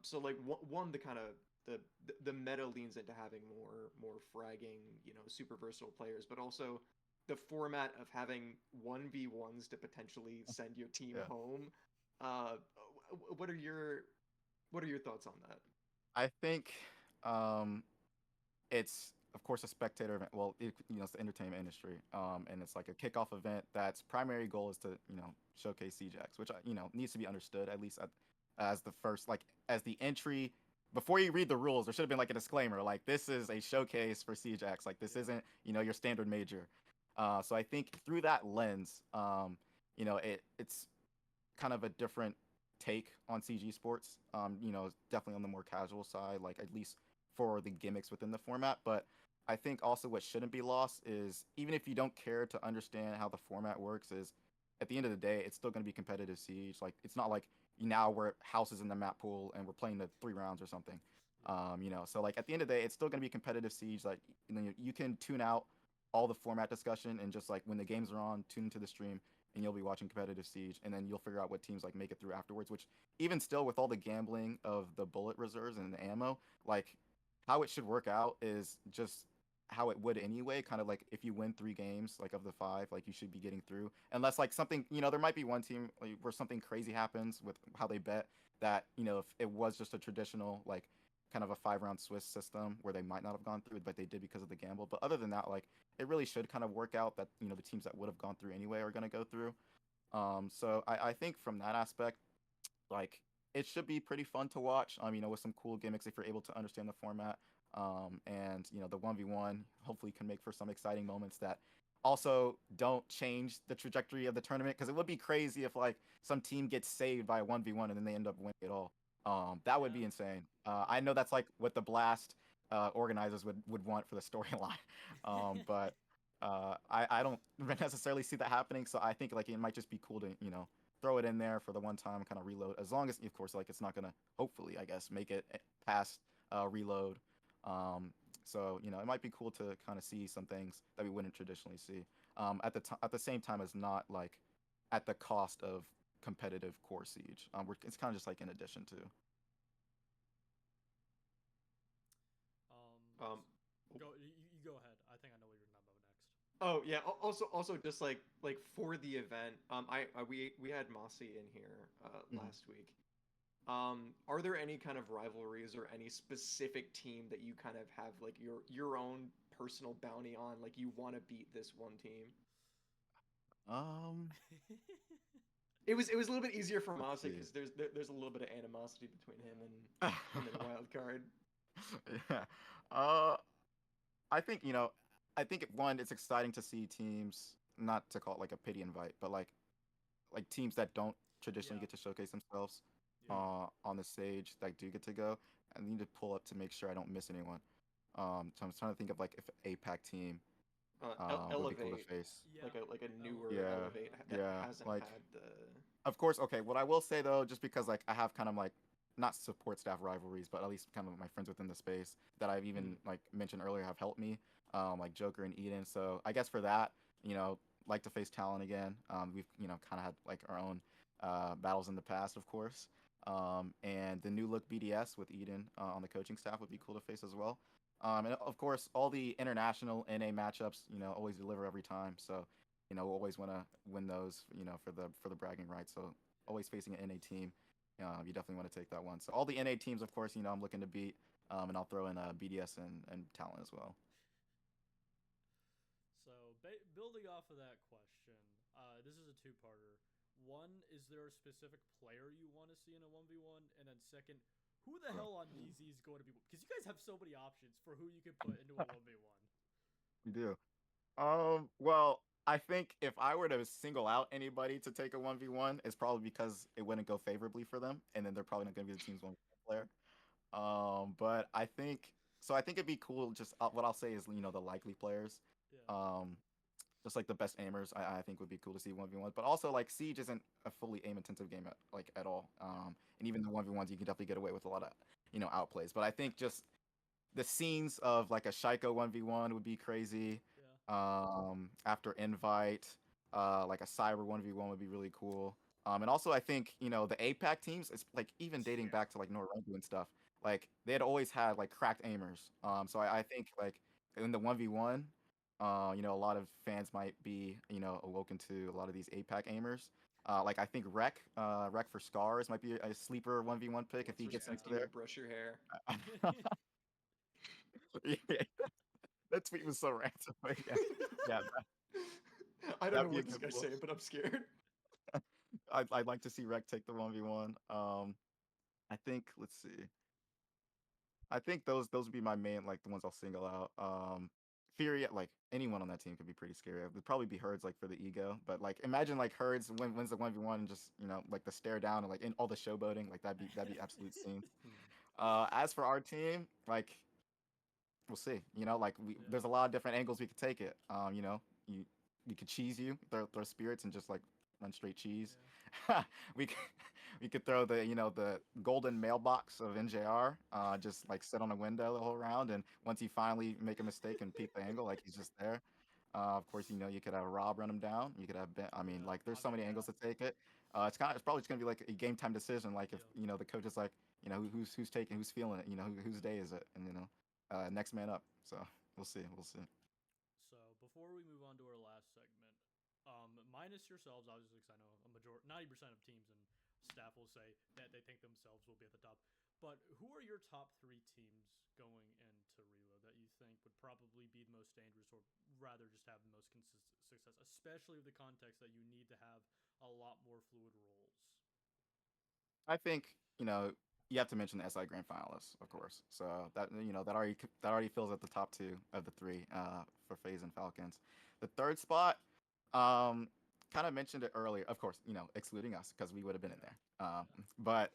So like one the kind of the meta leans into having more fragging, super versatile players, but also the format of having 1v1s to potentially send your team Yeah. home. Uh, what are your thoughts on that? I think um, it's of course a spectator event. Well, it's the entertainment industry, and it's like a kickoff event. That's primary goal is to showcase CJX, which needs to be understood at least as the first like as the entry. Before you read the rules, there should have been like a disclaimer, like this is a showcase for CJX. Like this isn't your standard major. So I think through that lens, it's kind of a different take on CG sports. Definitely on the more casual side, like at least for the gimmicks within the format. But I think also what shouldn't be lost is even if you don't care to understand how the format works, is at the end of the day, it's still going to be competitive Siege. Like it's not like now we're houses in the map pool and we're playing the 3 rounds or something. So like at the end of the day, it's still going to be competitive Siege. Like you can tune out all the format discussion and just like when the games are on, tune into the stream and you'll be watching competitive Siege, and then you'll figure out what teams like make it through afterwards. Which even still, with all the gambling of the bullet reserves and the ammo, like how it should work out is just how it would anyway. Kind of like if you win 3 games, like of the 5, like you should be getting through, unless like something there might be one team like, where something crazy happens with how they bet that if it was just a traditional like kind of a 5 round Swiss system where they might not have gone through, but they did because of the gamble. But other than that, like it really should kind of work out that the teams that would have gone through anyway are going to go through. So I think from that aspect, like it should be pretty fun to watch. With some cool gimmicks if you're able to understand the format. And the 1v1 hopefully can make for some exciting moments that also don't change the trajectory of the tournament because it would be crazy if like some team gets saved by a 1v1 and then they end up winning it all. That would Yeah. be insane. I know that's like what the Blast organizers would want for the storyline. But I don't necessarily see that happening. So I think like it might just be cool to throw it in there for the one time kind of reload. As long as of course like it's not gonna hopefully I guess make it past reload. So it might be cool to kind of see some things that we wouldn't traditionally see. At the same time as not like at the cost of competitive core siege. It's kind of just like in addition to. Um, You go ahead. I think I know what you're gonna about next. oh yeah. Also, just like for the event, we had Mossy in here Mhm. last week. Are there any kind of rivalries or any specific team that you kind of have like your own personal bounty on? Like you want to beat this one team? Um, It was a little bit easier for let's Mossy see. because there's a little bit of animosity between him and Wildcard. Yeah. Uh, I think one, it's exciting to see teams not to call it like a pity invite, but like teams that don't traditionally Yeah. get to showcase themselves Yeah. on the stage that do get to go. I need to pull up to make sure I don't miss anyone. So I'm trying to think of like if an APAC team would be cool to Elevate face. Yeah. like a newer Elevate. Yeah, Elevate that yeah. hasn't Like had the of course, okay. What I will say though, just because like I have kind of like not support staff rivalries, but at least kind of my friends within the space that I've even Mhm. like mentioned earlier have helped me, like Joker and Eden. So I guess for that, like to face Talon again. We've kind of had like our own battles in the past, of course. And the new look BDS with Eden on the coaching staff would be cool to face as well. And of course, all the international NA matchups, always deliver every time. So we'll always want to win those, for the bragging rights. So always facing an NA team, you definitely want to take that one. So all the NA teams, of course, I'm looking to beat, and I'll throw in BDS and Talent as well. So, building off of that question, this is a two-parter. One, is there a specific player you want to see in a 1v1? And then second, who the hell on DZ is going to be? Because you guys have so many options for who you can put into a 1v1. We do. Well, I think if I were to single out anybody to take a 1v1, it's probably because it wouldn't go favorably for them, and then they're probably not going to be the team's one player. But I think so. I think it'd be cool. Just what I'll say is, the likely players. Yeah. Um, just like the best aimers, I think would be cool to see 1v1. But also, like Siege isn't a fully aim intensive game at all. And even the 1v1s, you can definitely get away with a lot of outplays. But I think just the scenes of like a Shaiko 1v1 would be crazy. Yeah. After invite, like a Cyber 1v1 would be really cool. And also I think, the APAC teams, it's like even dating back to like Norangu and stuff, like they had always had like cracked aimers. So I think like in the 1v1, a lot of fans might be, awoken to a lot of these APAC aimers. Like I think Rec for Scars might be a sleeper 1v1 pick if Let's he gets into respect you there. and brush your hair. Yeah, that tweet was so random. But yeah, yeah, I don't know that'd be a what this good guy's pull. saying, but I'm scared. I'd like to see Rec take the 1v1. I think let's see. I think those would be my main like the ones I'll single out. Fury, like anyone on that team could be pretty scary. It would probably be Herds like for the ego, but like imagine like Herds wins the 1v1 and just like the stare down and like in all the showboating, like that'd be absolute scene. As for our team, like we'll see. Like Yeah. there's a lot of different angles we could take it. You we could cheese you, throw spirits and just like run straight cheese. Yeah. we could, we could throw the golden mailbox of NJR, just like sit on a window the whole round, and once you finally make a mistake and peep the angle, like he's just there. Of course, you could have Rob run him down. You could have Ben. I mean, Yeah. like there's I so mean, many yeah. angles to take it. It's probably just gonna be like a game time decision. Like if Yep. the coach is like, who's taking, who's feeling it. Whose day is it, and next man up. So we'll see. We'll see. So before we move on to our last segment, minus yourselves, obviously, because I know a majority, 90% of teams in staff will say that they think themselves will be at the top. But who are your top 3 teams going into Reload that you think would probably be the most dangerous, or rather just have the most consistent success, especially with the context that you need to have a lot more fluid roles? I think you have to mention the SI Grand Finalists, of course. So that already fills at the top two of the three for FaZe and Falcons. The third spot, kind of mentioned it earlier, of course, excluding us because we would have been in there. But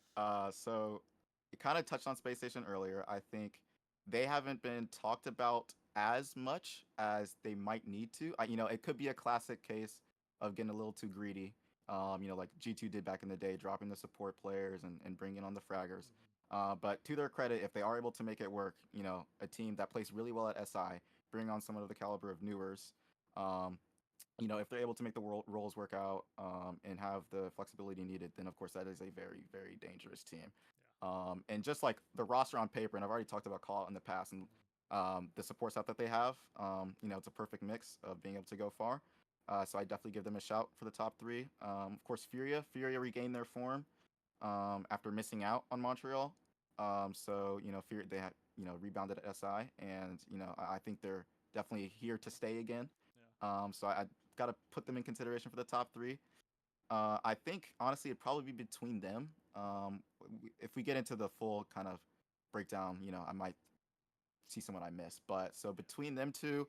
so it kind of touched on Space Station earlier. I think they haven't been talked about as much as they might need to. It could be a classic case of getting a little too greedy. Like G2 did back in the day, dropping the support players and bringing on the fraggers. But to their credit, if they are able to make it work, a team that plays really well at SI, bring on someone of the caliber of Newers, if they're able to make the roles work out and have the flexibility needed, then of course that is a very, very dangerous team. And just like the roster on paper, and I've already talked about Call in the past, and the support staff that they have, it's a perfect mix of being able to go far. So I definitely give them a shout for the top three. Of course, Furia. Furia regained their form after missing out on Montreal. So Furia, they had rebounded at SI, and I think they're definitely here to stay again. Yeah. So I got to put them in consideration for the top three. I think honestly it'd probably be between them. If we get into the full kind of breakdown, I might see someone I miss. But so between them two,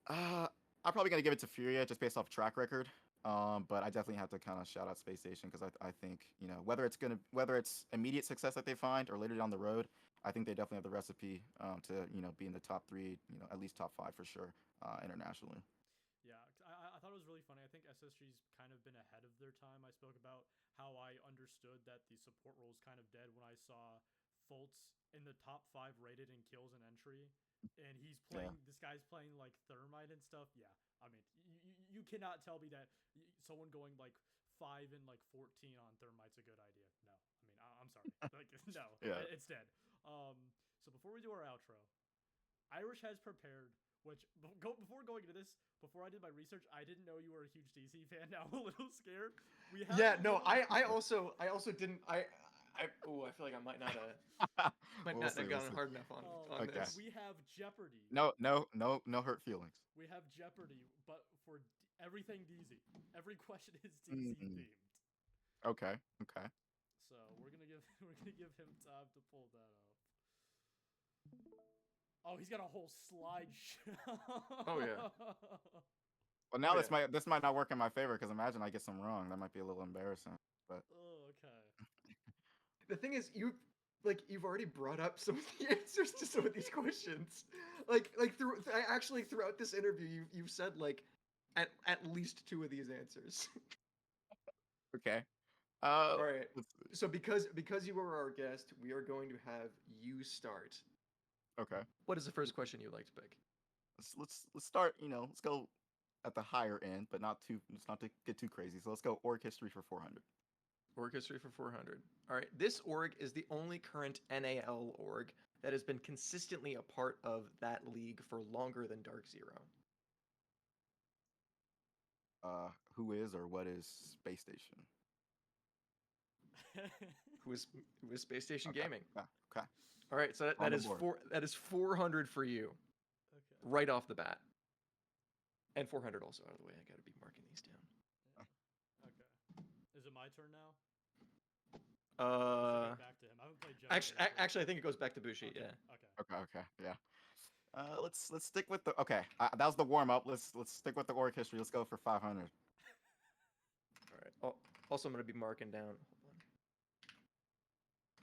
I'm probably gonna give it to Furia just based off track record. But I definitely have to kind of shout out Space Station because I think whether it's immediate success that they find or later down the road, I think they definitely have the recipe to be in the top three, at least top five for sure internationally. Yeah, I thought it was really funny. I think SSG's kind of been ahead of their time. I spoke about how I understood that the support role is kind of dead when I saw Fultz in the top 5 rated in kills and entry, and he's playing. Yeah. This guy's playing like Thermite and stuff. Yeah, I mean, you cannot tell me that someone going like 5 and like 14 on Thermite's a good idea. No, I mean, I'm sorry, like no, Yeah. it's dead. So before we do our outro, Irish has prepared. Which before going into this, before I did my research, I didn't know you were a huge DC fan. Now I'm a little scared. Yeah, no, I also didn't I feel like I might not We'll not see, have we'll gotten see. hard enough on Okay. this. We have Jeopardy. No, no, no, no hurt feelings. We have Jeopardy, but for everything DZ. Every question is DZ Mm. themed. Okay. Okay. So we're gonna give him time to pull that up. Oh, he's got a whole slideshow. Oh, yeah. Well, now Oh, this might not work in my favor because imagine I get some wrong. That might be a little embarrassing. But Oh, okay. The thing is, you've already brought up some of the answers to some of these questions. Throughout this interview, you've said like at least 2 of these answers. okay. All right. Let's So because you were our guest, we are going to have you start. okay. What is the first question you'd like to pick? Let's start. Let's go at the higher end, but not too. Let's not to get too crazy. So let's go org history for 400. Org history for 400. All right. This org is the only current NAL org that has been consistently a part of that league for longer than DarkZero. Who is or what is Space Station? Who is Space Station Okay. Gaming? Okay. All right. So On that the board. that is 400 for you Okay. right off the bat, and 400 also out of the way. I got to be marking these down. Okay. Is it my turn now? Back to him. I haven't played Jeopardy. Actually, I think it goes back to Booshie. Okay. Yeah. Okay. Okay. Yeah. Let's stick with the okay. That was the warm up. Let's stick with the org history. Let's go for 500. All right. Oh, also, I'm gonna be marking down. Hold on.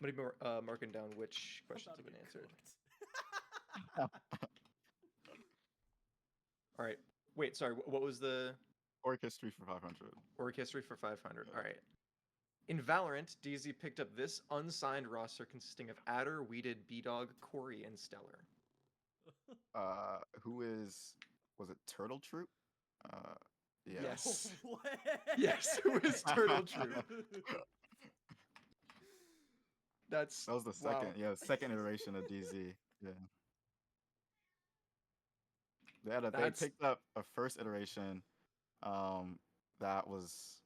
I'm gonna be marking down which questions have been answered. All right. Wait. Sorry. What was the Org history for 500. org history for 500? All right. In Valorant, DZ picked up this unsigned roster consisting of Adder, Weeded, B-Dog, Corey, and Stellar. Who was it Turtle Troop? Yeah. Yes. What? Yes, who is Turtle Troop? That was the second, wow. second iteration of DZ. Yeah. They That's- picked up a first iteration, that was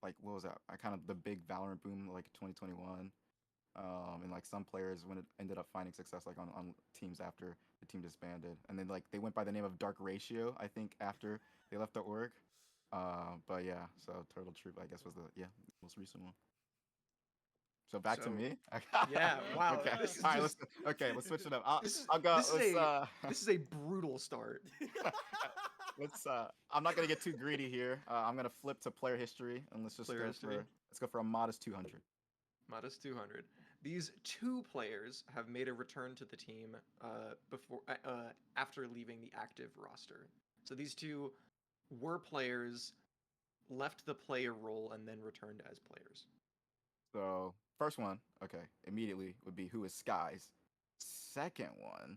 like what was that? I kind of the big Valorant boom like 2021. And like some players when it ended up finding success like on teams after the team disbanded, and then like they went by the name of DarkZero I think after they left the org. But yeah, so Turtle Troop I guess was the most recent one. So back to So, me. yeah, wow. Okay. This is All right. just, Let's switch it up. this is I'll go. this is Let's a this is a brutal start. let's. I'm not gonna get too greedy here. I'm gonna flip to player history and let's just Player history. let's go for a modest 200. Modest 200. These two players have made a return to the team after leaving the active roster. So these two were players, left the player role, and then returned as players. So first one, okay, immediately would be who is Skies. Second one,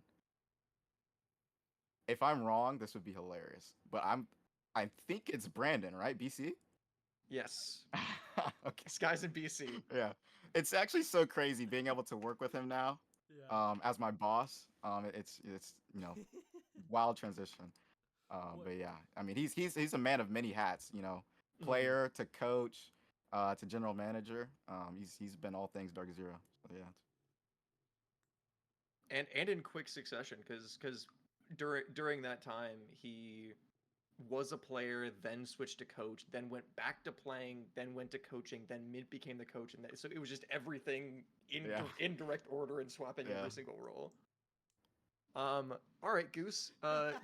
if I'm wrong, this would be hilarious. But I think it's Brandon, right? BC? Yes. Okay. Skies in BC. Yeah. It's actually so crazy being able to work with him now. Yeah. As my boss. It's wild transition. But yeah, I mean he's a man of many hats, player to coach, to general manager. He's been all things DarkZero. So yeah. And in quick succession, because during that time he was a player, then switched to coach, then went back to playing, then went to coaching, then became the coach, and so it was just everything in direct order and swapping every single role. All right, Goose,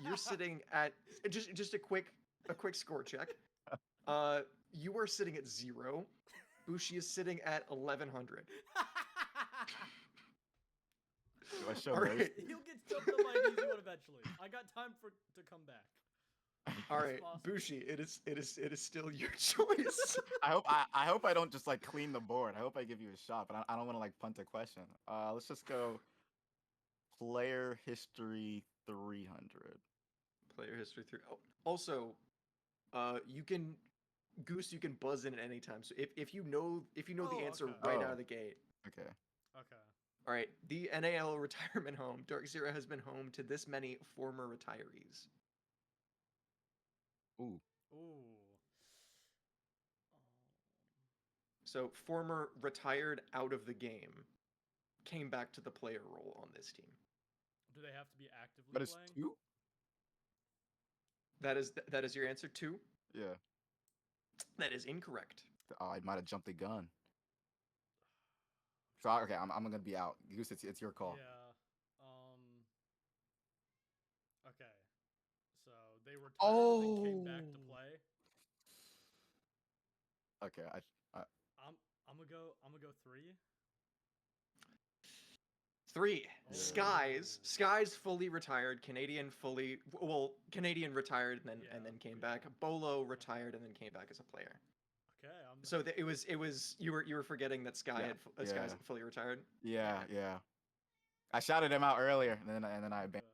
you're sitting at just a quick score check. You are sitting at 0. Booshie is sitting at 1100. Do I show All right. He'll get stumped on my easy one eventually. I got time to come back. All right, Booshie, it is still your choice. I hope I don't just like clean the board. I hope I give you a shot, but I don't want to like punt a question. Let's just go player history 300. Player history 3. Oh, also, you can Goose, you can buzz in at any time. So if you know the answer right out of the gate. Okay. All right, the NAL retirement home, DarkZero has been home to this many former retirees. Ooh. So former retired out of the game, came back to the player role on this team. Do they have to be actively But it's playing? 2? That is your answer, 2? Yeah. That is incorrect. Oh, I might have jumped the gun. So okay, I'm gonna be out. Goose, it's your call. Yeah. Okay. So they retired and came back to play. Okay, I'm gonna go 3. 3. Oh. Skies fully retired. Canadian retired and then came back. Bolo retired and then came back as a player. Okay. So it was you were forgetting that Skies had fully retired. Yeah. I shouted him out earlier, and then I abandoned.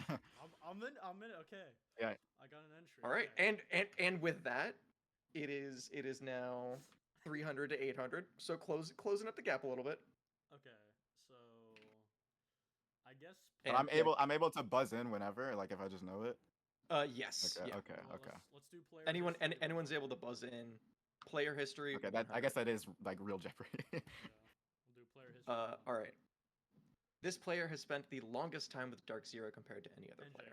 I'm in. Okay. Yeah. I got an entry. All right, okay. and with that, it is now 300 to 800. So closing up the gap a little bit. Okay. So I guess. But I'm able to buzz in whenever, like if I just know it. Yes. Okay. Yeah. Okay. Well, Okay. Let's do player. Anyone's able to buzz in. Player history. Okay. I guess that is like real Jeopardy. Yeah. We'll do player history. All right. This player has spent the longest time with DarkZero compared to any other player.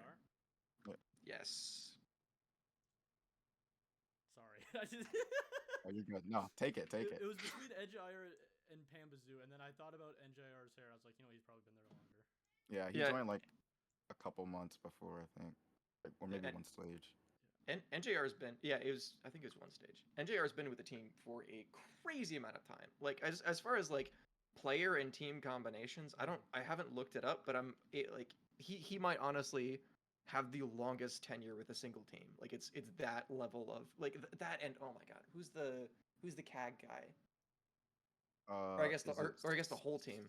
Yes. Sorry. Oh, you're good. No, take it. It was between NJIR and Pambazoo, and then I thought about NJIR's hair. I was like, he's probably been there longer. Yeah, he joined like a couple months before, I think, or maybe one stage. And NJR's been, I think it was one stage. NJR's been with the team for a crazy amount of time. Like as far as like player and team combinations, I haven't looked it up, but he might honestly have the longest tenure with a single team. Like it's that level of like that, and oh my god, who's the CAG guy? Or I guess the whole team.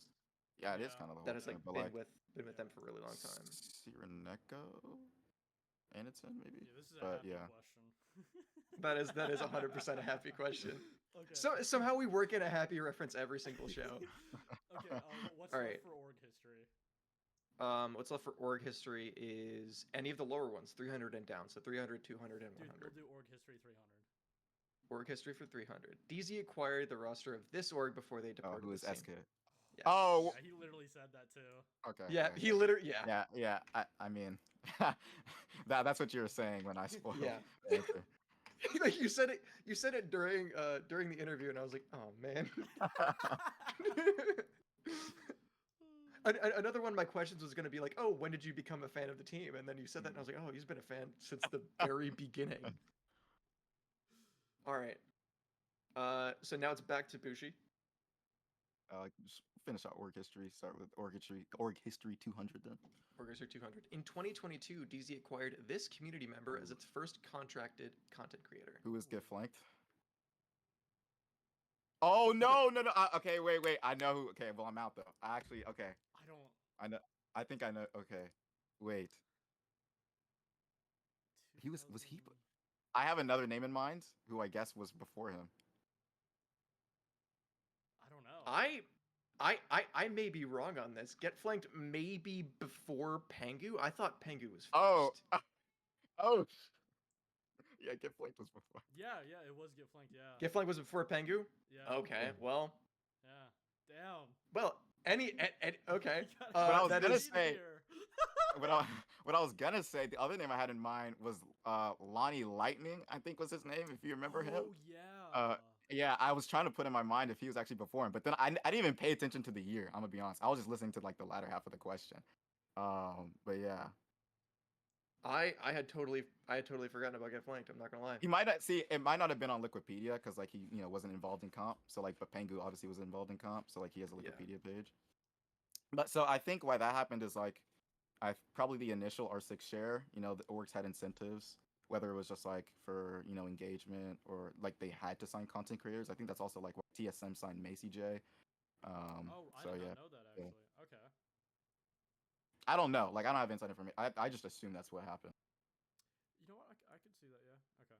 Yeah, it is kind of the whole that has team, like but been with them for a really long time. Cyrenaica Anderson, maybe. Yeah, this is a happy That question. is 100% a happy question. Okay. So somehow we work in a happy reference every single show. Okay. What's left for org history? What's left for org history is any of the lower ones, 300 and down. So 300, 200, and 100. We'll do org history 300. Org history for 300. DZ acquired the roster of this org before they Oh, departed who is the scene. SK? Yeah. Oh, Yeah, he literally said that too. okay. Yeah, okay. he literally. Yeah. Yeah. I mean, that's what you were saying when I spoiled Yeah. the answer. Like you said it. You said it during the interview, and I was like, oh man. Another one of my questions was going to be like, oh, when did you become a fan of the team? And then you said that, and I was like, oh, he's been a fan since the very beginning. All right. So now it's back to Booshie. Just finish out org history. Start with org history 200 then. Org history 200. In 2022, DZ acquired this community member as its first contracted content creator. Who is Get Flanked? Oh no. Okay, wait. I know who. Okay, well I'm out though. Okay. I don't. I know. I think I know. Okay, wait. He was he? 2000 I have another name in mind who I guess was before him. I don't know. I may be wrong on this. Get Flanked maybe before Pangu. I thought Pangu was first. Oh. Yeah, Get Flanked was before. Yeah, it was Get Flanked. Yeah. Get Flanked was before Pangu. Yeah. Okay, well. Yeah. Damn. Well, okay. But I was that gonna is- say. What I was gonna say, the other name I had in mind was Lonnie Lightning, I think was his name, if you remember him. Oh yeah. Yeah, I was trying to put in my mind if he was actually before him, but then I didn't even pay attention to the year. I'm gonna be honest. I was just listening to like the latter half of the question. But yeah, I had totally forgotten about Get Flanked. I'm not gonna lie. he might not see. It might not have been on Wikipedia because like he wasn't involved in comp. So like, but Pengu obviously was involved in comp. So like he has a Yeah. Wikipedia page. But so I think why that happened is like, probably the initial R6 share. The orgs had incentives, whether it was just like for engagement or like they had to sign content creators. I think that's also like what TSM signed Macy J. I so did yeah, not know that actually. Okay. I don't know. Like I don't have inside information. I just assume that's what happened. You know what? I could see that. Yeah. Okay.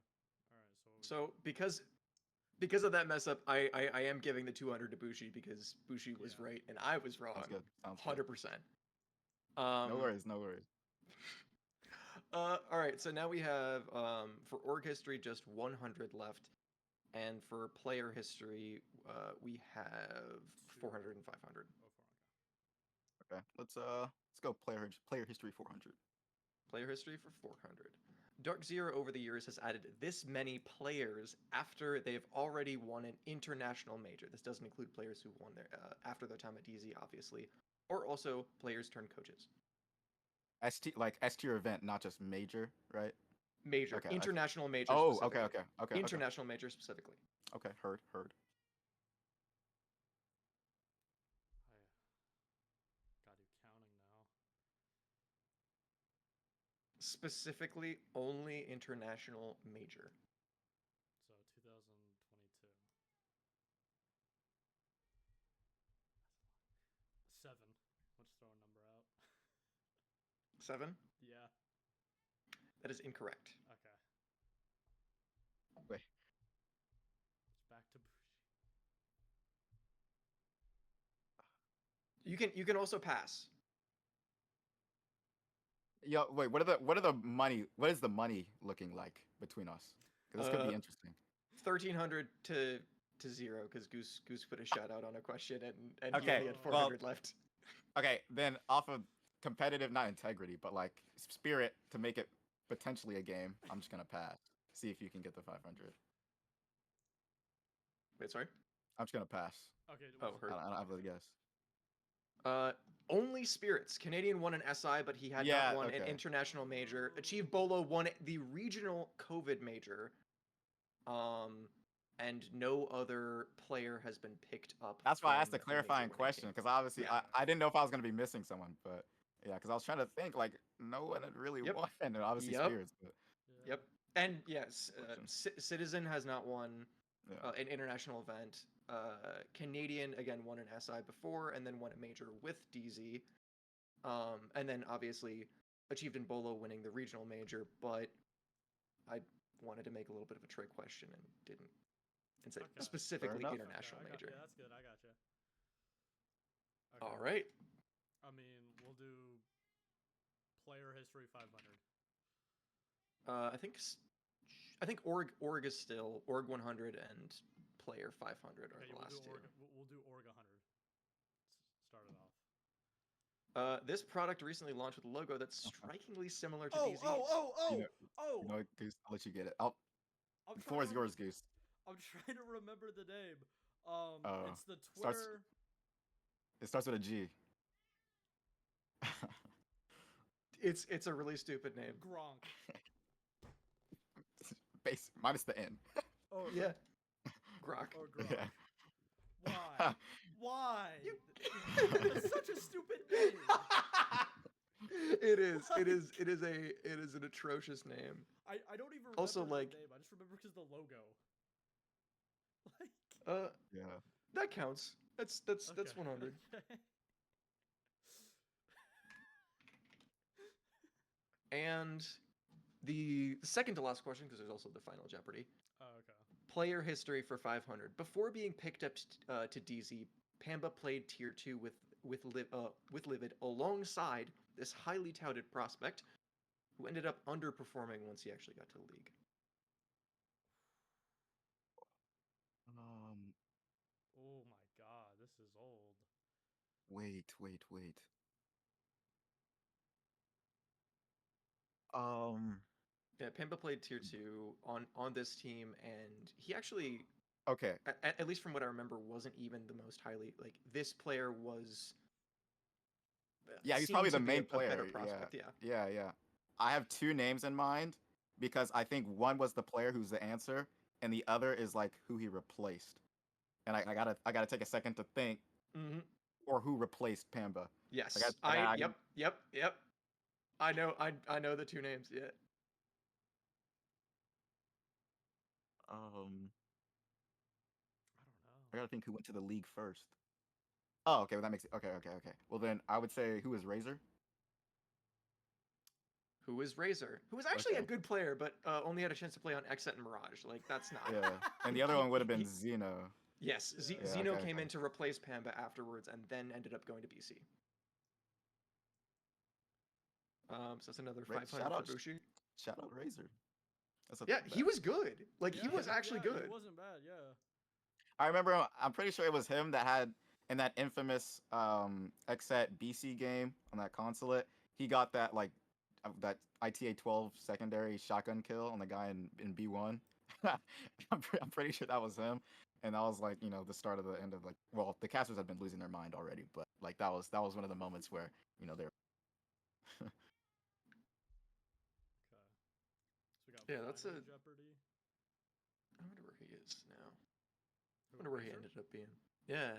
All right. So because of that mess up, I am giving the 200 to Booshie because Booshie was Yeah. right and I was wrong. Sounds good. Sounds good. 100%. No worries. No worries. All right, so now we have for org history just 100 left, and for player history we have 400 and 500. Okay. Let's go player history 400. Player history for 400. DarkZero over the years has added this many players after they've already won an international major. This doesn't include players who won their after their time at DZ, obviously, or also players turned coaches. S tier event, not just major, right? Major, Okay, international major. Oh, specifically. okay. International major specifically. Okay, heard. Gotta do counting now. Specifically, only international major. So 2022. 7. Let's throw a number out. 7? Yeah. That is incorrect. Okay. Wait. It's back to Booshie. You can also pass. Yo, wait. What is the money looking like between us? Because this could be interesting. 1,300 to 0 because Goose put a shout out on a question and he Okay, only had well- 400 left. Okay, then off of competitive, not integrity, but like spirit to make it potentially a game, I'm just gonna pass. See if you can get the 500. Wait, sorry. I'm just gonna pass. Okay. Oh, what's- heard. I don't have a guess. Only Spirits. Canadian won an SI, but he had Yeah, not won an okay. international major. Achieve Bolo won the regional COVID major. And no other player has been picked up. That's why I asked from a the clarifying major winning question team. because obviously Yeah. I didn't know if I was gonna be missing someone, but yeah, because I was trying to think like no one had really Yep. won, and obviously Yep. Spirits. But Yeah. Yep. And yes, Question. Citizen has not won yeah. an international event. Canadian again won an SI before and then won a major with DZ. And then obviously achieved in Bolo winning the regional major, but I wanted to make a little bit of a trick question and didn't. And say Okay. specifically enough. international Okay, major. Yeah, that's good. I gotcha. Okay. All right. I mean, we'll do player history 500. I I think Org is still Org 100 and Player 500 are Okay, the last two. We'll do Org 100. Start it off. This product recently launched with a logo that's strikingly similar to Oh, DZ's. You know what, Goose? I'll let you get it. The floor is yours, Goose. I'm trying to remember the name. It's the Starts- Twitter. It starts with a G. It's a really stupid name. Gronk. Base minus the N. Or Yeah. Grok. Or Gronk. Yeah. Why? Why? It's such a stupid name. It is an atrocious name. I don't even remember Also, the like- name. I just remember because the logo. Like. Yeah. That counts. That's Okay. 100. Okay. And the second to last question, because there's also the final Jeopardy. Oh, okay. Player history for 500. Before being picked up to DZ, Pamba played Tier 2 with Livid alongside this highly touted prospect, who ended up underperforming once he actually got to the league. Oh my god, this is old. Wait. Yeah, Pamba played Tier 2 on this team, and he actually, Okay. at least from what I remember, wasn't even the most highly, like, this player was... Yeah, he's seemed probably to the be main a player. better prospect, yeah. Yeah. I have two names in mind because I think one was the player who's the answer, and the other is like who he replaced. And I gotta take a second to think, Mm-hmm. or who replaced Pamba. Yes. Yep. I know the two names, yeah. I don't know. I gotta think who went to the league first. Oh, okay. Well, that makes it okay. Well, then I would say who is Razor? Who is Razor? Who was actually a Okay. good player, but only had a chance to play on Exet and Mirage. Like, that's not... Yeah. And the other one would have been Zeno. Yes, Yeah, Zeno okay, came okay. in to replace Pamba afterwards, and then ended up going to BC. So that's another Right, 500 shout out- for Booshie. Shout out Razor. That's Yeah, he was good. Like, he was actually good. He wasn't bad, yeah. I remember. I'm pretty sure it was him that had in that infamous Exet BC game on that consulate. He got that that ITA 12 secondary shotgun kill on the guy in B1. I'm pretty sure that was him, and that was like the start of the end of well, the casters had been losing their mind already, but like that was one of the moments where they're Okay. So we got Yeah, that's Final a- Jeopardy. I wonder where he is now. I Who, wonder where he Razor? ended up being. Yeah.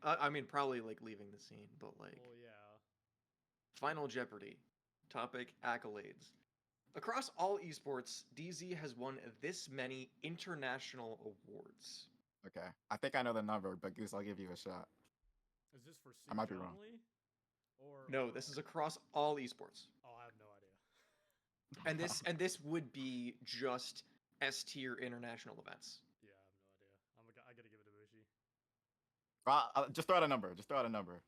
I'll I go- mean, probably like leaving the scene, but like Well, yeah. Final Jeopardy. Topic accolades. Across all esports, DZ has won this many international awards. okay. I think I know the number, but Goose, I'll give you a shot. Is this for I might Siege be wrong. only? Or No, this is across all esports. Oh, I have no idea. And this would be just S tier international events. Yeah, I have no idea. I gotta give it to Booshie. Just throw out a number. Just throw out a number.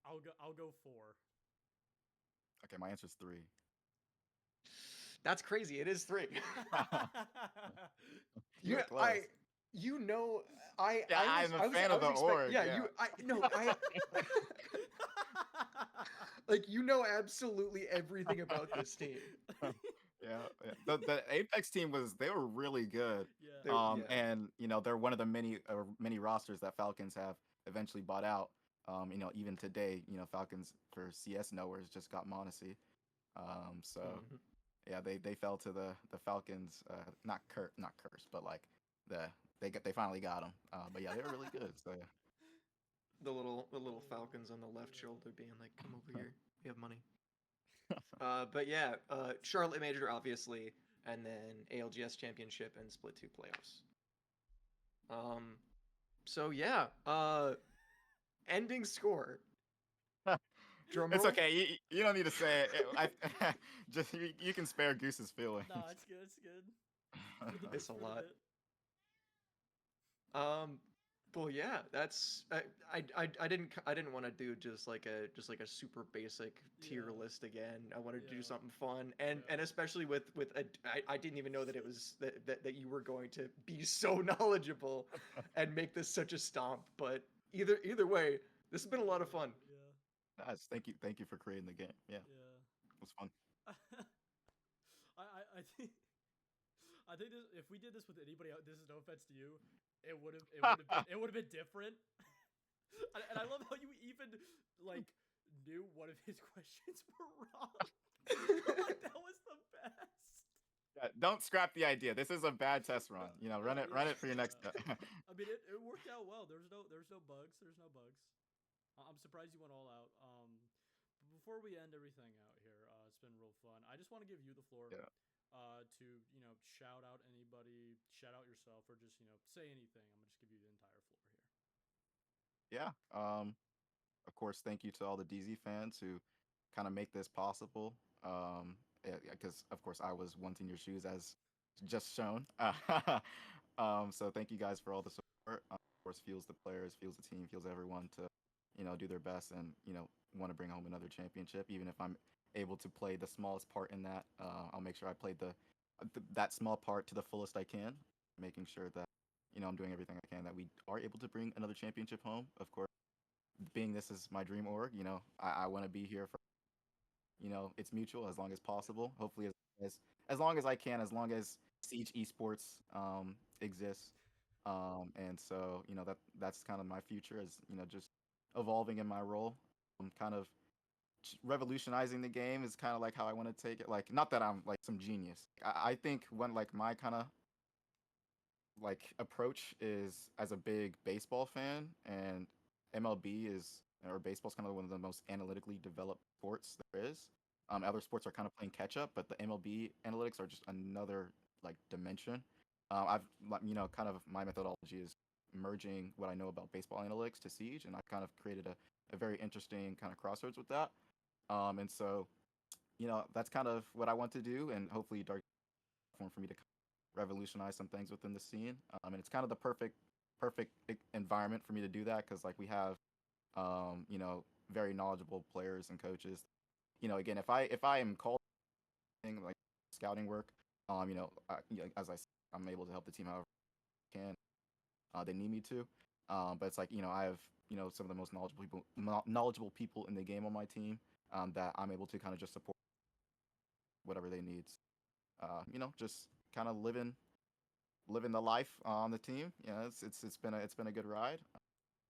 I'll go 4. Okay, my answer's 3. That's crazy. It is 3. You were Yeah, close. I'm a fan of the org. Yeah, yeah. like absolutely everything about this team. Yeah. The Apex team they were really good. Yeah. And they're one of the many rosters that Falcons have eventually bought out. Even today, Falcons for CS knowers just got Monacy. So Mhm. yeah, they fell to the Falcons. Not curse, but like they finally got them. But yeah, they were really good. So yeah. The little falcons on the left shoulder being like, "Come over here, we have money." But yeah, Charlotte Major obviously, and then ALGS Championship and Split 2 playoffs. So yeah, ending score. Drum It's roll. okay. You don't need to say it. Just you can spare Goose's feelings. No, it's good. It's good. For the It's a for the lot. bit. Well, yeah, that's I didn't want to do just like a super basic tier Yeah, list again. I wanted to do yeah, something fun, yeah. and especially with I didn't even know that it was that you were going to be so knowledgeable and make this such a stomp. But either way, this has been a lot of fun. Yeah, Nice. Thank you for creating the game. Yeah, yeah. it was fun. I think this, if we did this with anybody else, this is no offense to you, it would have been different. And I love how you even like knew one of his questions were wrong. Like that was the best. Yeah, don't scrap the idea. This is a bad test run. You know, Yeah, run it for your next. yeah. I mean, it worked out well. There's no bugs. There's no bugs. I'm surprised you went all out. Before we end everything out here, it's been real fun. I just want to give you the floor. Yeah. To shout out anybody, shout out yourself, or just say anything. I'm gonna just give you the entire floor here. Yeah. Of course, thank you to all the DZ fans who kind of make this possible. Because of course I was wanting your shoes as just shown. So thank you guys for all the support. Of course, fuels the players, fuels the team, fuels everyone to, do their best and want to bring home another championship. Even if I'm able to play the smallest part in that, I'll make sure I play that small part to the fullest I can, making sure that I'm doing everything I can that we are able to bring another championship home. Of course, being this is my dream org, I want to be here for, it's mutual as long as possible. Hopefully, as long as I can, as long as Siege Esports exists. And so, that's kind of my future is, just evolving in my role. Kind of revolutionizing the game is kind of like how I want to take it. Like, not that I'm like some genius. I think when like my kind of like approach is as a big baseball fan, and MLB is or baseball is kind of one of the most analytically developed sports there is. Other sports are kind of playing catch up, but the MLB analytics are just another like dimension. I've kind of my methodology is merging what I know about baseball analytics to Siege, and I've kind of created a very interesting kind of crossroads with that. And so that's kind of what I want to do, and hopefully Dark platform for me to revolutionize some things within the scene. And it's kind of the perfect environment for me to do that because like we have very knowledgeable players and coaches. Again, if I am called like scouting work, as I said, I'm able to help the team however I can. They need me to. But it's like I have some of the most knowledgeable people in the game on my team that I'm able to kind of just support whatever they need. Just kind of living the life on the team. Yeah, it's been a good ride.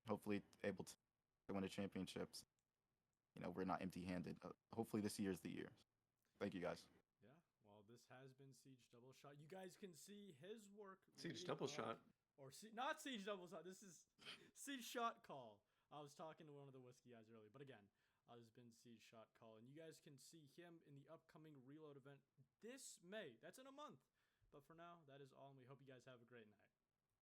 Hopefully able to win the championships. We're not empty-handed. Hopefully this year is the year. Thank you guys. Yeah. Well, this has been Siege Double Shot. You guys can see his work Siege leading double up, shot. or not Siege Double Shot. This is Siege Shotcall. I was talking to one of the whiskey guys earlier, but again, this has been Siege Shotcall, and you guys can see him in the upcoming Reload event this May. That's in a month. But for now, that is all, and we hope you guys have a great night.